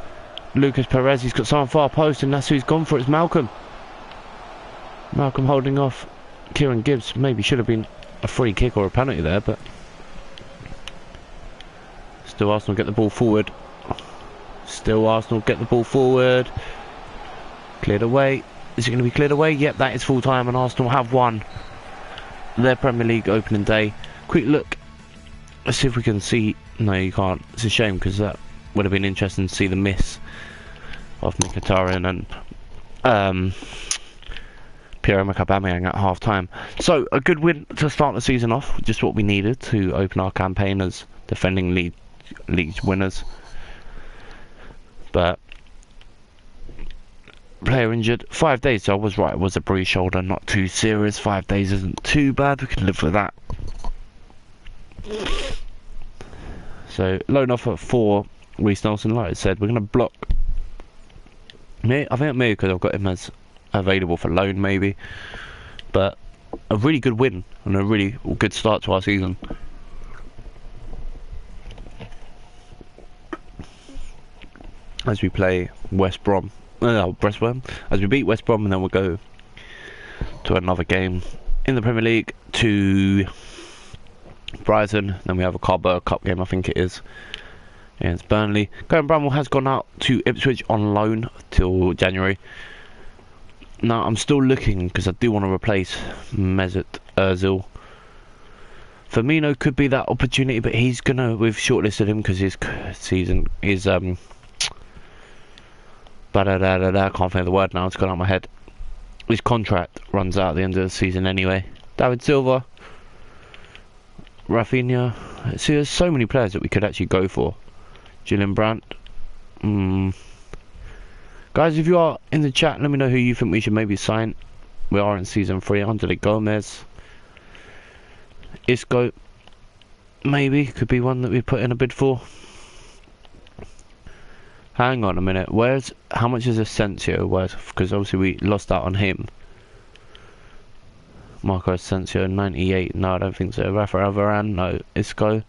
Lucas Perez, he's got someone far post, and that's who he's gone for. It's Malcolm. Malcolm holding off Kieran Gibbs. Maybe should have been a free kick or a penalty there, but still Arsenal get the ball forward. Still Arsenal get the ball forward. Cleared away. Is it going to be cleared away? Yep, that is full time, and Arsenal have won their Premier League opening day. Quick look Let's see if we can see. No, you can't. It's a shame because that would have been interesting to see the miss of Mkhitaryan and Pierre-Emerick Aubameyang at half time. So a good win to start the season off, just what we needed to open our campaign as defending league winners. But player injured, 5 days, so I was right, it was a bruised shoulder, not too serious. 5 days isn't too bad, we can live with that. So loan off at 4, Reece Nelson, like I said, we're going to block me. I think maybe because I've got him as available for loan maybe, but a really good win and a really good start to our season. As we play West Brom, as we beat West Brom, and then we'll go to another game in the Premier League to Brighton. Then we have a Carabao Cup game, I think it is, against Burnley. Graham Bramwell has gone out to Ipswich on loan till January. Now I'm still looking because I do want to replace Mesut Ozil. Firmino could be that opportunity, but we've shortlisted him because his season is I can't think of the word now, it's gone out of my head. His contract runs out at the end of the season anyway. David Silva, Rafinha. See, there's so many players that we could actually go for. Julian Brandt. Guys, if you are in the chat, let me know who you think we should maybe sign. We are in season 3. Andre Gomez, Isco, maybe could be one that we put in a bid for. Hang on a minute. How much is Asensio worth? Because obviously we lost out on him. Marco Asensio, 98. No, I don't think so. Rafael Varane, no. Isco.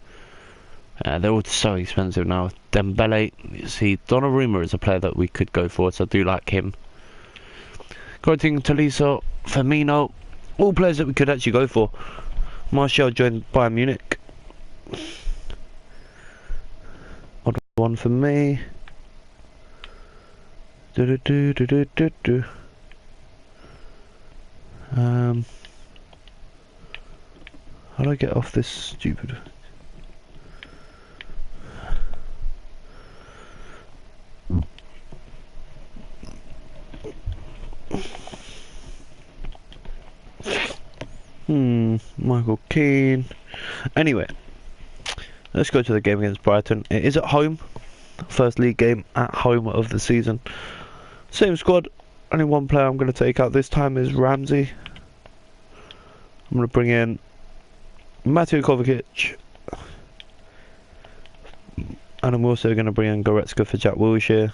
They're all so expensive now. Dembele. See, Donnarumma is a player that we could go for, so I do like him. Coutinho, Tolisso, Firmino. All players that we could actually go for. Martial joined Bayern Munich. Odd one for me. How do I get off this stupid... Michael Keane. Anyway, let's go to the game against Brighton. It is at home. First league game at home of the season. Same squad. Only one player I'm going to take out this time is Ramsey. I'm going to bring in Mateo Kovacic. And I'm also going to bring in Goretzka for Jack Wilshere.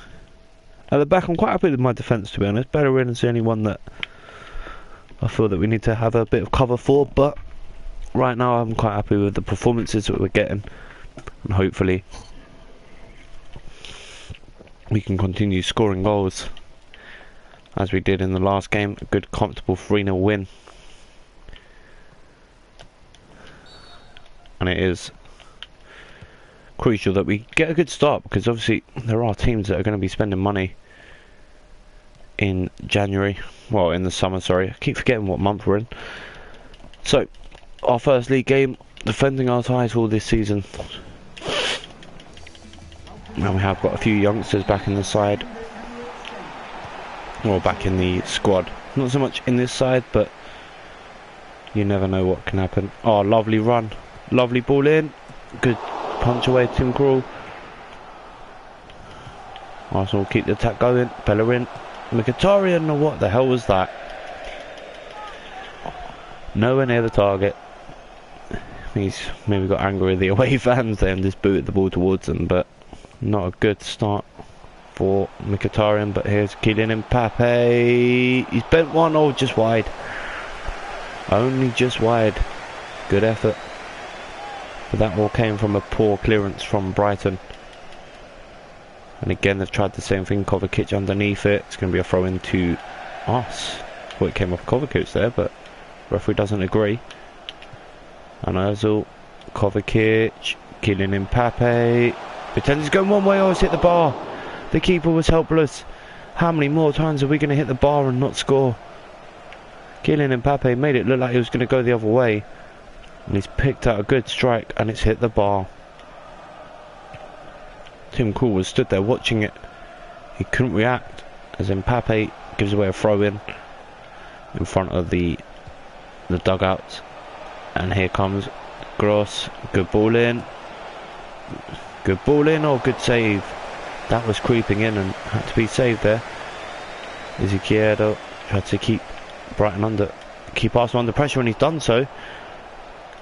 At the back, I'm quite happy with my defence, to be honest. Bellerin is the only one that I feel that we need to have a bit of cover for, but right now I'm quite happy with the performances that we're getting, and hopefully we can continue scoring goals as we did in the last game. A good comfortable 3-0 win, and it is crucial that we get a good start, because obviously there are teams that are going to be spending money in January, well, in the summer, sorry, I keep forgetting what month we're in. So our first league game, defending our title this season, and we have got a few youngsters back in the side, or back in the squad, not so much in this side, but you never know what can happen. Oh, lovely run, lovely ball in, good punch away, Tim Krul. Arsenal keep the attack going. Bellerin, Mkhitaryan, or what the hell was that? Nowhere near the target. He's maybe got angry with the away fans there and just booted the ball towards them, but not a good start for Mkhitaryan. But here's Kylian Mbappe. He's bent one, oh, just wide. Only just wide. Good effort. But that all came from a poor clearance from Brighton. And again, they've tried the same thing. Kovacic underneath it. It's going to be a throw in to us. Well, it came off Kovacic there, but the referee doesn't agree. And Ozil, Kovacic, Kylian Mbappe. Pretends he's going one way. Oh, it's hit the bar. The keeper was helpless. How many more times are we going to hit the bar and not score? Kylian Mbappe made it look like he was going to go the other way. And he's picked out a good strike and it's hit the bar. Tim Krul was stood there watching it. He couldn't react as Mbappe gives away a throw in front of the dugouts. And here comes Gross. Good ball in. Good ball in or good save. That was creeping in and had to be saved there. Izquierdo tried to keep Arsenal under pressure and he's done so.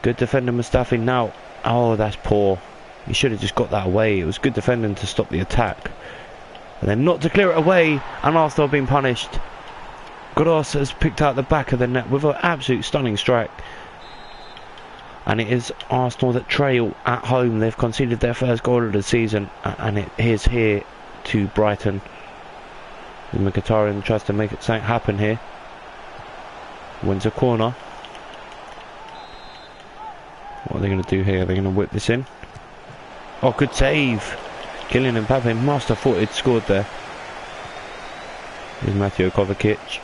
Good defending Mustafi now. Oh, that's poor. He should have just got that away. It was good defending to stop the attack. And then not to clear it away, and Arsenal have been punished. Gross has picked out the back of the net with an absolute stunning strike. And it is Arsenal that trail at home. They've conceded their first goal of the season, and it is here to Brighton. Mkhitaryan tries to make something happen here. Wins a corner. What are they going to do here? Are they going to whip this in? Oh, good save. Kylian Mbappe must have thought he'd scored there. Here's Mateo Kovacic.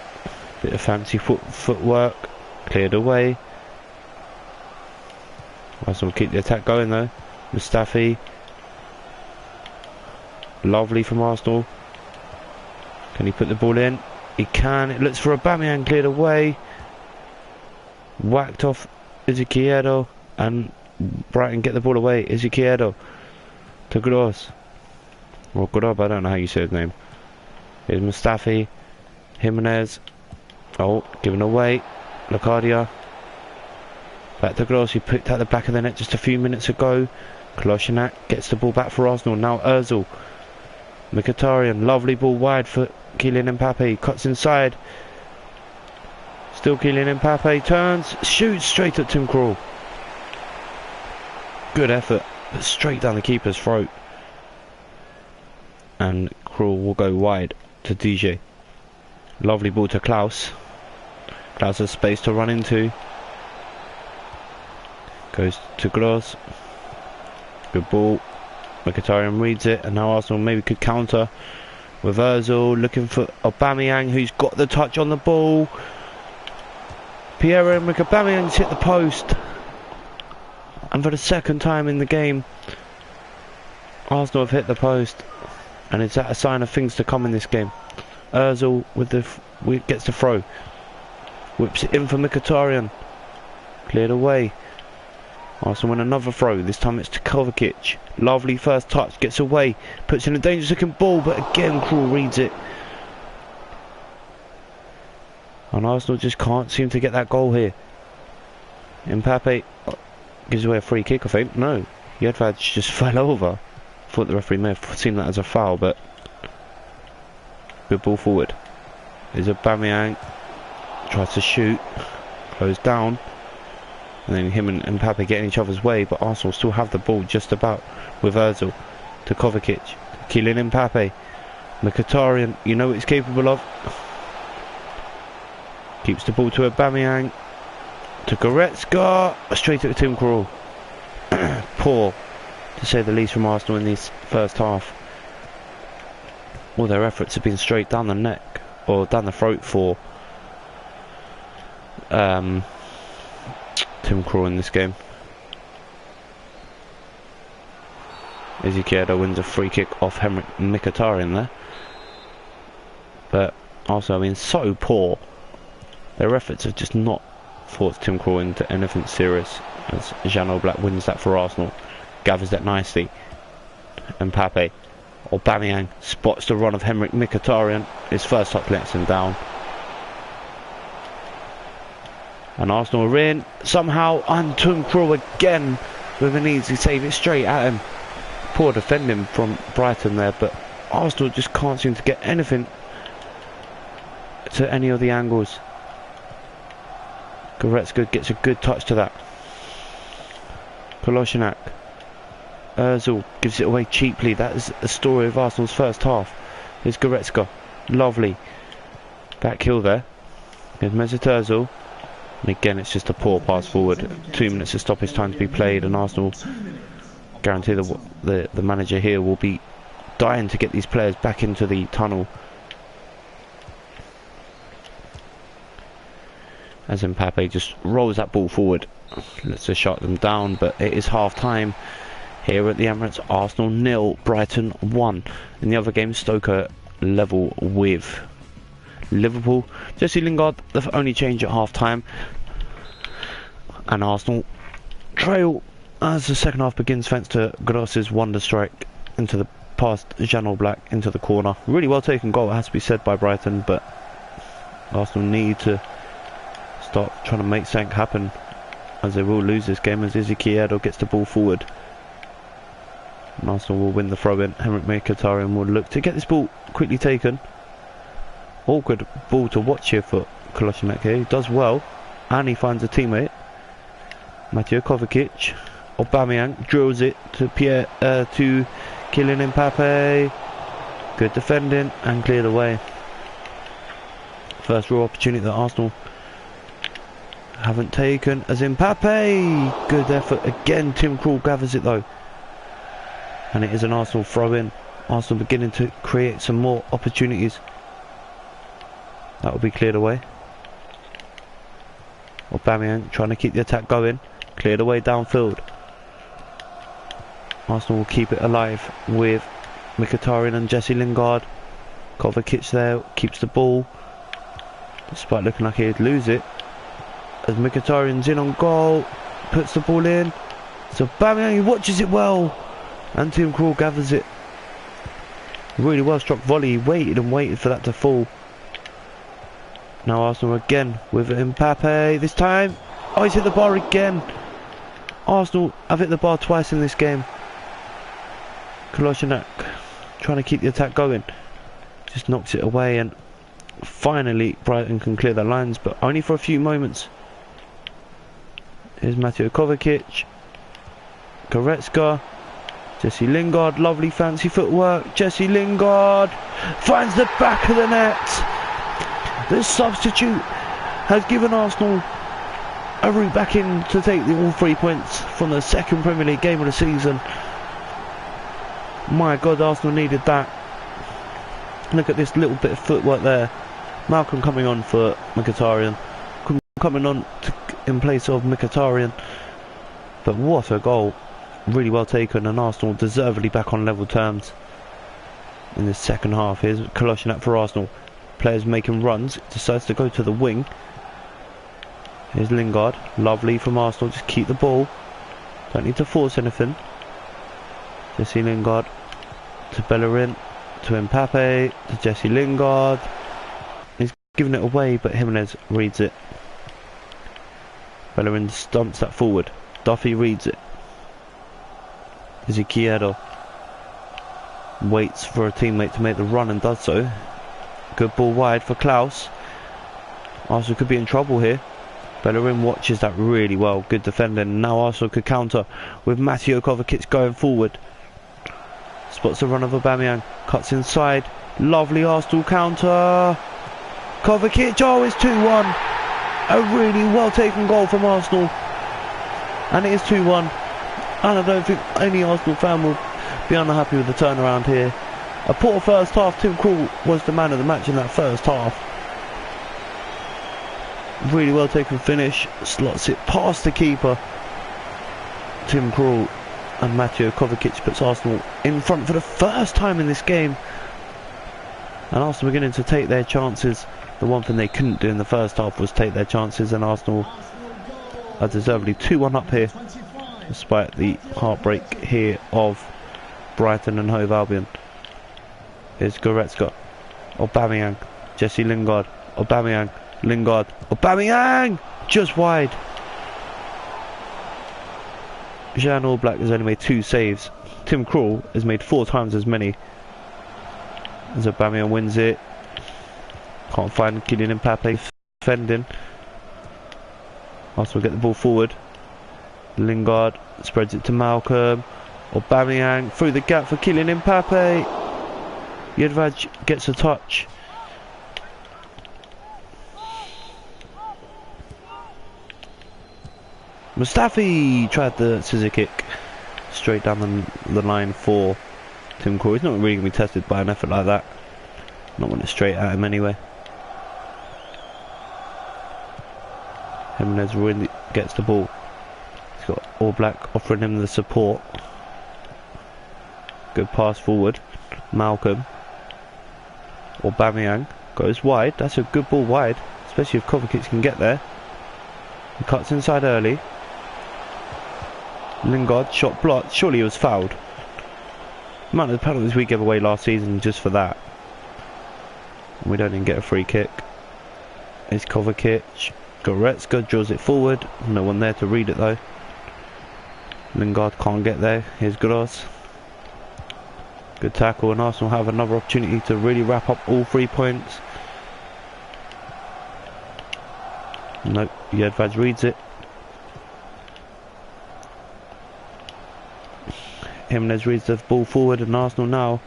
Bit of fancy footwork. Cleared away. Arsenal keep the attack going though. Mustafi. Lovely from Arsenal. Can he put the ball in? He can. It looks for Aubameyang, cleared away. Whacked off Izquierdo. And Brighton get the ball away. Izquierdo to Gross. Or Grob, I don't know how you say his name. Here's Mustafi. Jimenez. Oh, given away. Locadia. Back to Gross, who picked out the back of the net just a few minutes ago. Kolasinac gets the ball back for Arsenal. Now Ozil. Mkhitaryan, lovely ball wide for Kylian Mbappe. Cuts inside. Still Kylian Mbappe. Turns. Shoots straight at Tim Krul. Good effort. But straight down the keeper's throat. And Krul will go wide to DJ. Lovely ball to Klaus. Klaus has space to run into. Goes to Gross. Good ball. Mkhitaryan reads it, and now Arsenal maybe could counter with Ozil looking for Aubameyang, who's got the touch on the ball. Pierre-Emerick Aubameyang's hit the post, and for the second time in the game, Arsenal have hit the post, and is that a sign of things to come in this game? Ozil with gets the throw, whips it in for Mkhitaryan, cleared away. Arsenal win another throw, this time it's to Kovacic. Lovely first touch, gets away, puts in a dangerous looking ball, but again Krul reads it. And Arsenal just can't seem to get that goal here. Mbappe gives away a free kick, I think. No, Yedved just fell over. Thought the referee may have seen that as a foul, but good ball forward. There's Aubameyang, tries to shoot, closed down. And then him and Mbappe get in each other's way, but Arsenal still have the ball just about with Ozil to Kovacic, Kylian Mbappe, Mkhitaryan, you know what he's capable of. Keeps the ball to Aubameyang, to Goretzka, straight at Tim Krul. Poor, to say the least, from Arsenal in this first half. All their efforts have been straight down the neck, or down the throat for Tim Krul in this game. Izquierdo wins a free kick off Mkhitaryan there. But also, I mean, so poor. Their efforts have just not forced Tim Krul into anything serious, as Jan Oblak wins that for Arsenal. Gathers that nicely. Mbappe. Aubameyang spots the run of Henrik Mkhitaryan. His first touch lets him down. And Arsenal are in somehow, and Tim Krul again with an easy save. It straight at him. Poor defending from Brighton there, but Arsenal just can't seem to get anything to any of the angles. Goretzka gets a good touch to that. Kolasinac. Ozil gives it away cheaply. That is the story of Arsenal's first half. Here's Goretzka. Lovely. Back heel there. Here's Mesut Ozil. And again, it's just a poor pass forward. 2 minutes of stoppage time to be played, and Arsenal guarantee the manager here will be dying to get these players back into the tunnel. as Mbappe just rolls that ball forward. Let's just shut them down, but it is half time here at the Emirates. Arsenal 0, Brighton 1. In the other game, Stoke level with Liverpool. Jesse Lingard, the only change at half time, and Arsenal trail as the second half begins thanks to Gross's wonder strike into the past Jan Black into the corner. Really well taken goal, it has to be said, by Brighton, but Arsenal need to start trying to make something happen, as they will lose this game as Izquierdo gets the ball forward. And Arsenal will win the throw-in. Henrik Mkhitaryan will look to get this ball quickly taken. Awkward ball to watch here for Kolasinac here. He does well, and he finds a teammate. Mateo Kovacic. Aubameyang drills it to Kylian Mbappe. Good defending and cleared away. First real opportunity that Arsenal haven't taken as Mbappe. Good effort again. Tim Krul gathers it though, and it is an Arsenal throw-in. Arsenal beginning to create some more opportunities. That will be cleared away. Aubameyang trying to keep the attack going. Cleared away downfield. Arsenal will keep it alive with Mkhitaryan and Jesse Lingard. Kovacic there keeps the ball, despite looking like he'd lose it. As Mkhitaryan's in on goal, puts the ball in. So Aubameyang, he watches it well, and Tim Krul gathers it. Really well struck volley. He waited and waited for that to fall. Now Arsenal again with Mbappe this time. Oh, he's hit the bar again. Arsenal have hit the bar twice in this game. Kolasinac trying to keep the attack going, just knocks it away, and finally Brighton can clear their lines, but only for a few moments. Here's Mateo Kovacic, Goretzka, Jesse Lingard, lovely fancy footwork. Jesse Lingard finds the back of the net. This substitute has given Arsenal a route back in to take all 3 points from the second Premier League game of the season. My God, Arsenal needed that. Look at this little bit of footwork there. Malcolm coming on for Mkhitaryan, coming on in place of Mkhitaryan. But what a goal. Really well taken, and Arsenal deservedly back on level terms in the second half. Here's Kolasinac for Arsenal. Players making runs, decides to go to the wing. Here's Lingard, lovely from Arsenal, just keep the ball, don't need to force anything. Jesse Lingard to Bellerin, to Mbappe, to Jesse Lingard. He's giving it away, but Jimenez reads it. Bellerin stumps that forward. Duffy reads it. Izquierdo waits for a teammate to make the run and does so. Good ball wide for Klaus. Arsenal could be in trouble here. Bellerin watches that really well. Good defending. Now Arsenal could counter with Mateo Kovacic going forward. Spots the run of Aubameyang. Cuts inside. Lovely Arsenal counter. Kovacic. Oh, it's 2-1. A really well taken goal from Arsenal. And it is 2-1. And I don't think any Arsenal fan will be unhappy with the turnaround here. A poor first half. Tim Krul was the man of the match in that first half. Really well taken finish. Slots it past the keeper. Tim Krul and Mateo Kovacic puts Arsenal in front for the first time in this game. And Arsenal beginning to take their chances. The one thing they couldn't do in the first half was take their chances, and Arsenal are deservedly 2-1 up here, despite the heartbreak here of Brighton and Hove Albion. Here's Goretzka, Aubameyang, Jesse Lingard, Aubameyang, Lingard, Aubameyang! Just wide. Jan Black has only made 2 saves. Tim Krul has made 4 times as many. As Aubameyang wins it. Can't find Kylian Mbappe defending. Arsenal get the ball forward. Lingard spreads it to Malcolm. Aubameyang through the gap for Kylian Mbappe. Jedvaj gets a touch. Mustafi tried the scissor kick straight down the line for Tim Krul. He's not really going to be tested by an effort like that. Not when it's straight at him anyway. Jimenez really gets the ball. He's got All Black offering him the support. Good pass forward. Malcolm. Aubameyang goes wide. That's a good ball wide, especially if Kovacic can get there. He cuts inside early. Lingard, shot blocked. Surely he was fouled. The amount of penalties we gave away last season just for that. We don't even get a free kick. It's Kovacic. Goretzka draws it forward. No one there to read it though. Lingard can't get there. Here's Gross. Good tackle, and Arsenal have another opportunity to really wrap up all 3 points. Nope, Jedvaj reads it. Jimenez reads the ball forward, and Arsenal now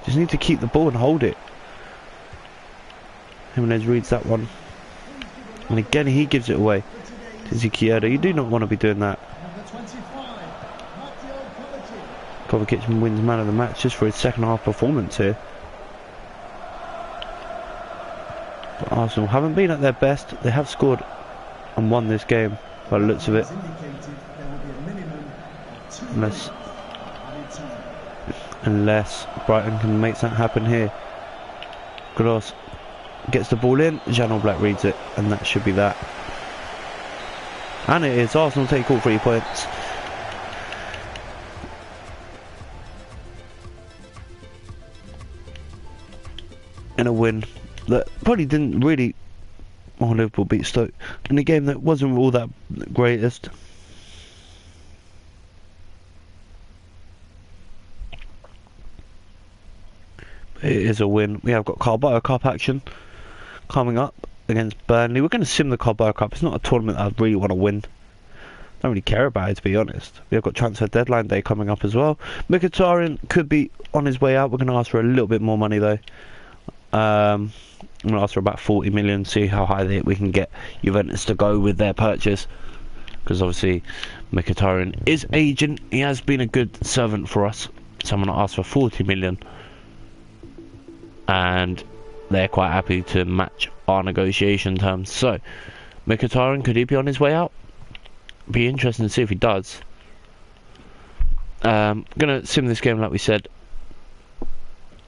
just need to keep the ball and hold it. Jimenez reads that one. And again he gives it away to Izquierdo. You do not want to be doing that. Kovacic wins man of the match just for his second half performance here. But Arsenal haven't been at their best. They have scored and won this game by the looks of it. Unless Brighton can make something happen here. Gross gets the ball in. Jan Black reads it, and that should be that. And it is. Arsenal take all 3 points. In a win that probably didn't really... Oh, Liverpool beat Stoke in a game that wasn't all that greatest. It is a win. We have got Carabao Cup action coming up against Burnley. We're going to sim the Carabao Cup. It's not a tournament I really want to win. Don't really care about it, to be honest. We have got transfer deadline day coming up as well. Mkhitaryan could be on his way out. We're going to ask for a little bit more money though. I'm going to ask for about 40 million, see how high we can get Juventus to go with their purchase. Because obviously Mkhitaryan is agent. He has been a good servant for us. So I'm going to ask for 40 million. And they're quite happy to match our negotiation terms. So Mkhitaryan, could he be on his way out? Be interesting to see if he does. Gonna sim this game like we said.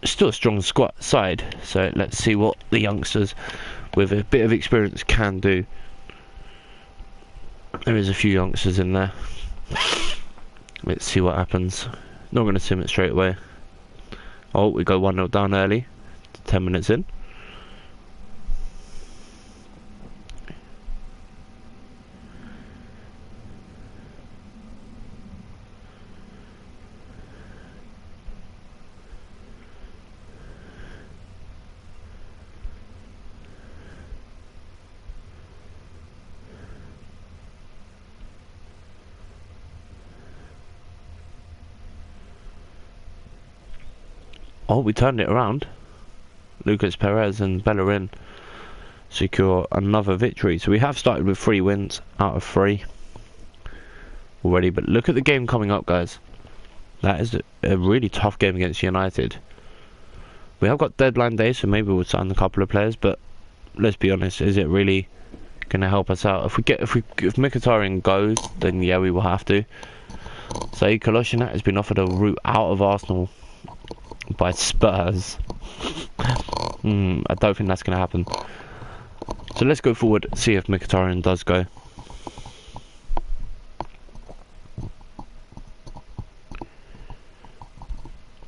Still a strong squad side, so let's see what the youngsters with a bit of experience can do. There is a few youngsters in there. Let's see what happens. Not going to sim it straight away. Oh, we go 1-0 down early. 10 minutes in. Oh, we turned it around. Lucas Perez and Bellerin secure another victory. So we have started with 3 wins out of 3 already. But look at the game coming up, guys. That is a really tough game against United. We have got deadline day, so maybe we'll sign a couple of players. But let's be honest, is it really going to help us out? If Mkhitaryan goes, then yeah, we will have to. So Kolasinac has been offered a route out of Arsenal by Spurs. I don't think that's going to happen. So let's go forward, see if Mkhitaryan does go.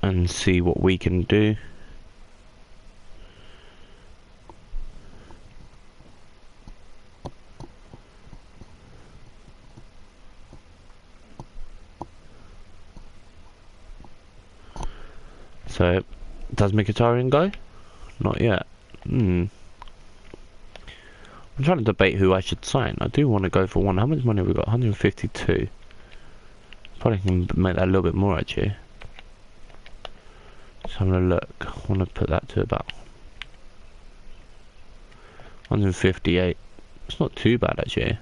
And see what we can do. So, does Mkhitaryan go? Not yet. I'm trying to debate who I should sign. I do want to go for one. How much money have we got? 152. Probably can make that a little bit more actually. Just having a look. I want to put that to about 158. It's not too bad actually.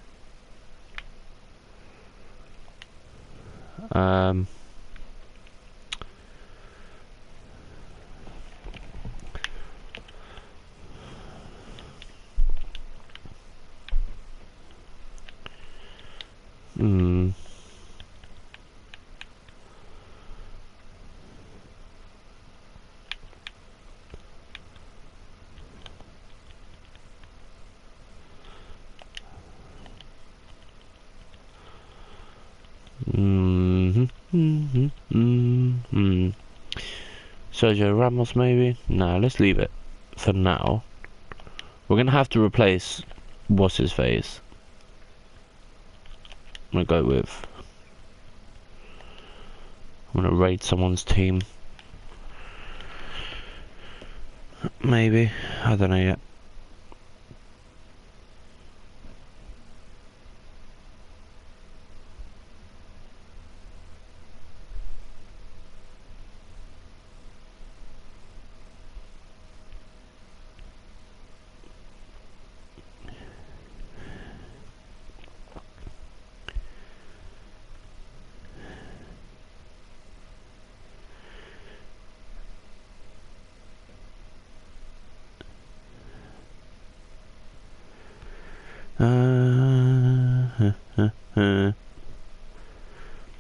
Hmm. Sergio Ramos maybe? Nah, let's leave it for now. We're gonna have to replace what's his face. I'm gonna go with. I'm gonna raid someone's team. Maybe. I don't know yet.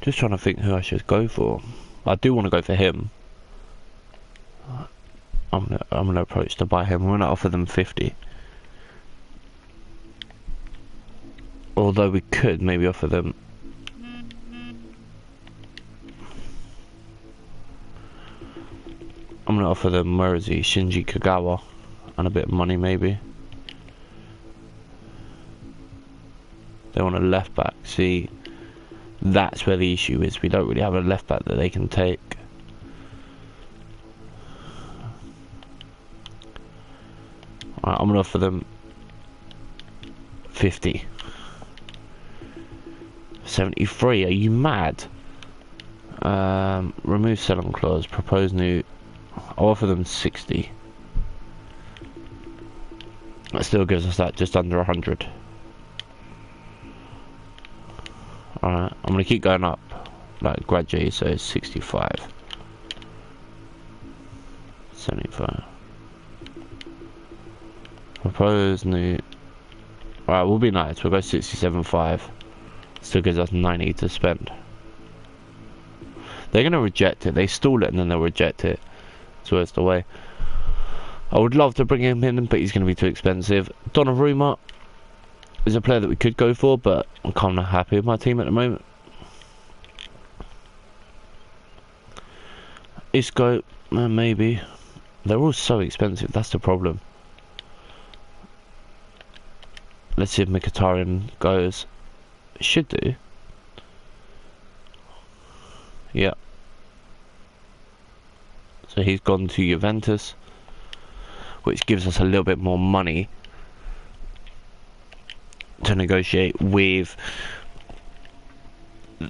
Just trying to think who I should go for. I do want to go for him. I'm gonna approach to buy him. I'm gonna offer them 50. Although we could maybe offer them. I'm gonna offer them, where is he? Shinji Kagawa, and a bit of money maybe. They want a left back. See, that's where the issue is. We don't really have a left back that they can take. Alright, I'm gonna offer them 50. 73. Are you mad? Remove sell-on clause. Propose new. I'll offer them 60. That still gives us that just under 100. Alright, I'm gonna keep going up, like gradually, so it's 65. 75. Propose new. Alright, we'll be nice. We'll go 67.5. Still gives us 90 to spend. They're gonna reject it. They stall it and then they'll reject it. So it's the way. I would love to bring him in, but he's gonna be too expensive. Donnarumma is a player that we could go for, but I'm kind of happy with my team at the moment. Isco, maybe. They're all so expensive. That's the problem. Let's see if Mkhitaryan goes. It should do. Yeah. So he's gone to Juventus, which gives us a little bit more money to negotiate with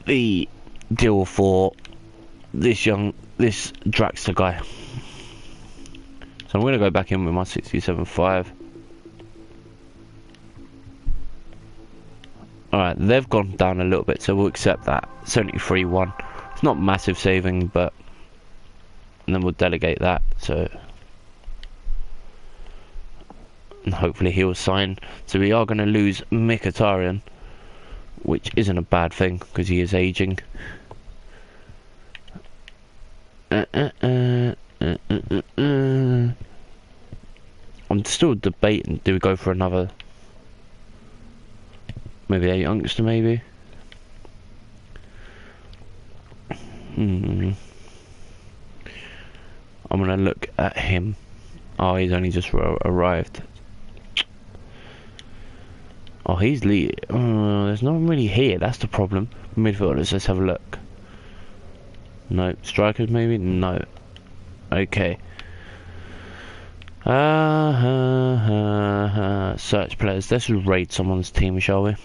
the deal for this Draxler guy. So I'm going to go back in with my 67.5. Alright, they've gone down a little bit, so we'll accept that. 73.1. It's not massive saving, but... And then we'll delegate that, so... And hopefully he'll sign. So we are going to lose Mkhitaryan, which isn't a bad thing, because he is aging. I'm still debating, do we go for another... Maybe a youngster, maybe? I'm gonna look at him. Oh, he's only just arrived. Oh, he's lead. There's no one really here, that's the problem. Midfielders, let's have a look. No. Strikers, maybe? No. Okay. Search players. Let's raid someone's team, shall we?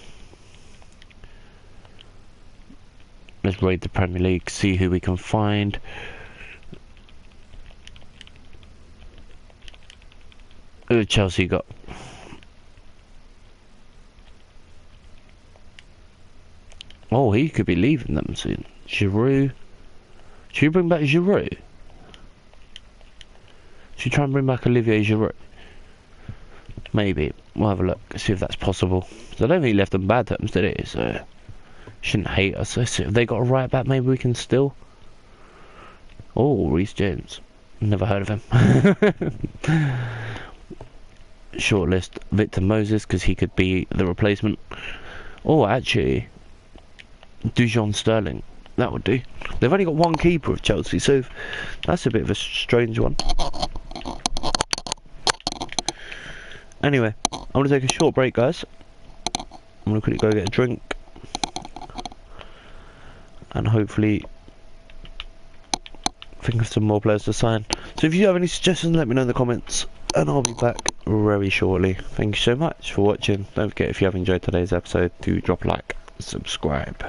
Let's raid the Premier League, see who we can find. Who have Chelsea got? Oh, he could be leaving them soon. Giroud. Should we bring back Giroud? Should we try and bring back Olivier Giroud? Maybe. We'll have a look, see if that's possible. I don't think he left on bad terms, did he? So shouldn't hate us. Let's see if they got a right back. Maybe we can still. Oh, Reece James. Never heard of him. Shortlist Victor Moses because he could be the replacement. Oh, actually, Dujon Sterling. That would do. They've only got one keeper of Chelsea, so that's a bit of a strange one. Anyway, I'm going to take a short break, guys. I'm going to quickly go get a drink. And hopefully think of some more players to sign. So if you have any suggestions, let me know in the comments. And I'll be back very shortly. Thank you so much for watching. Don't forget, if you have enjoyed today's episode, to drop a like, subscribe.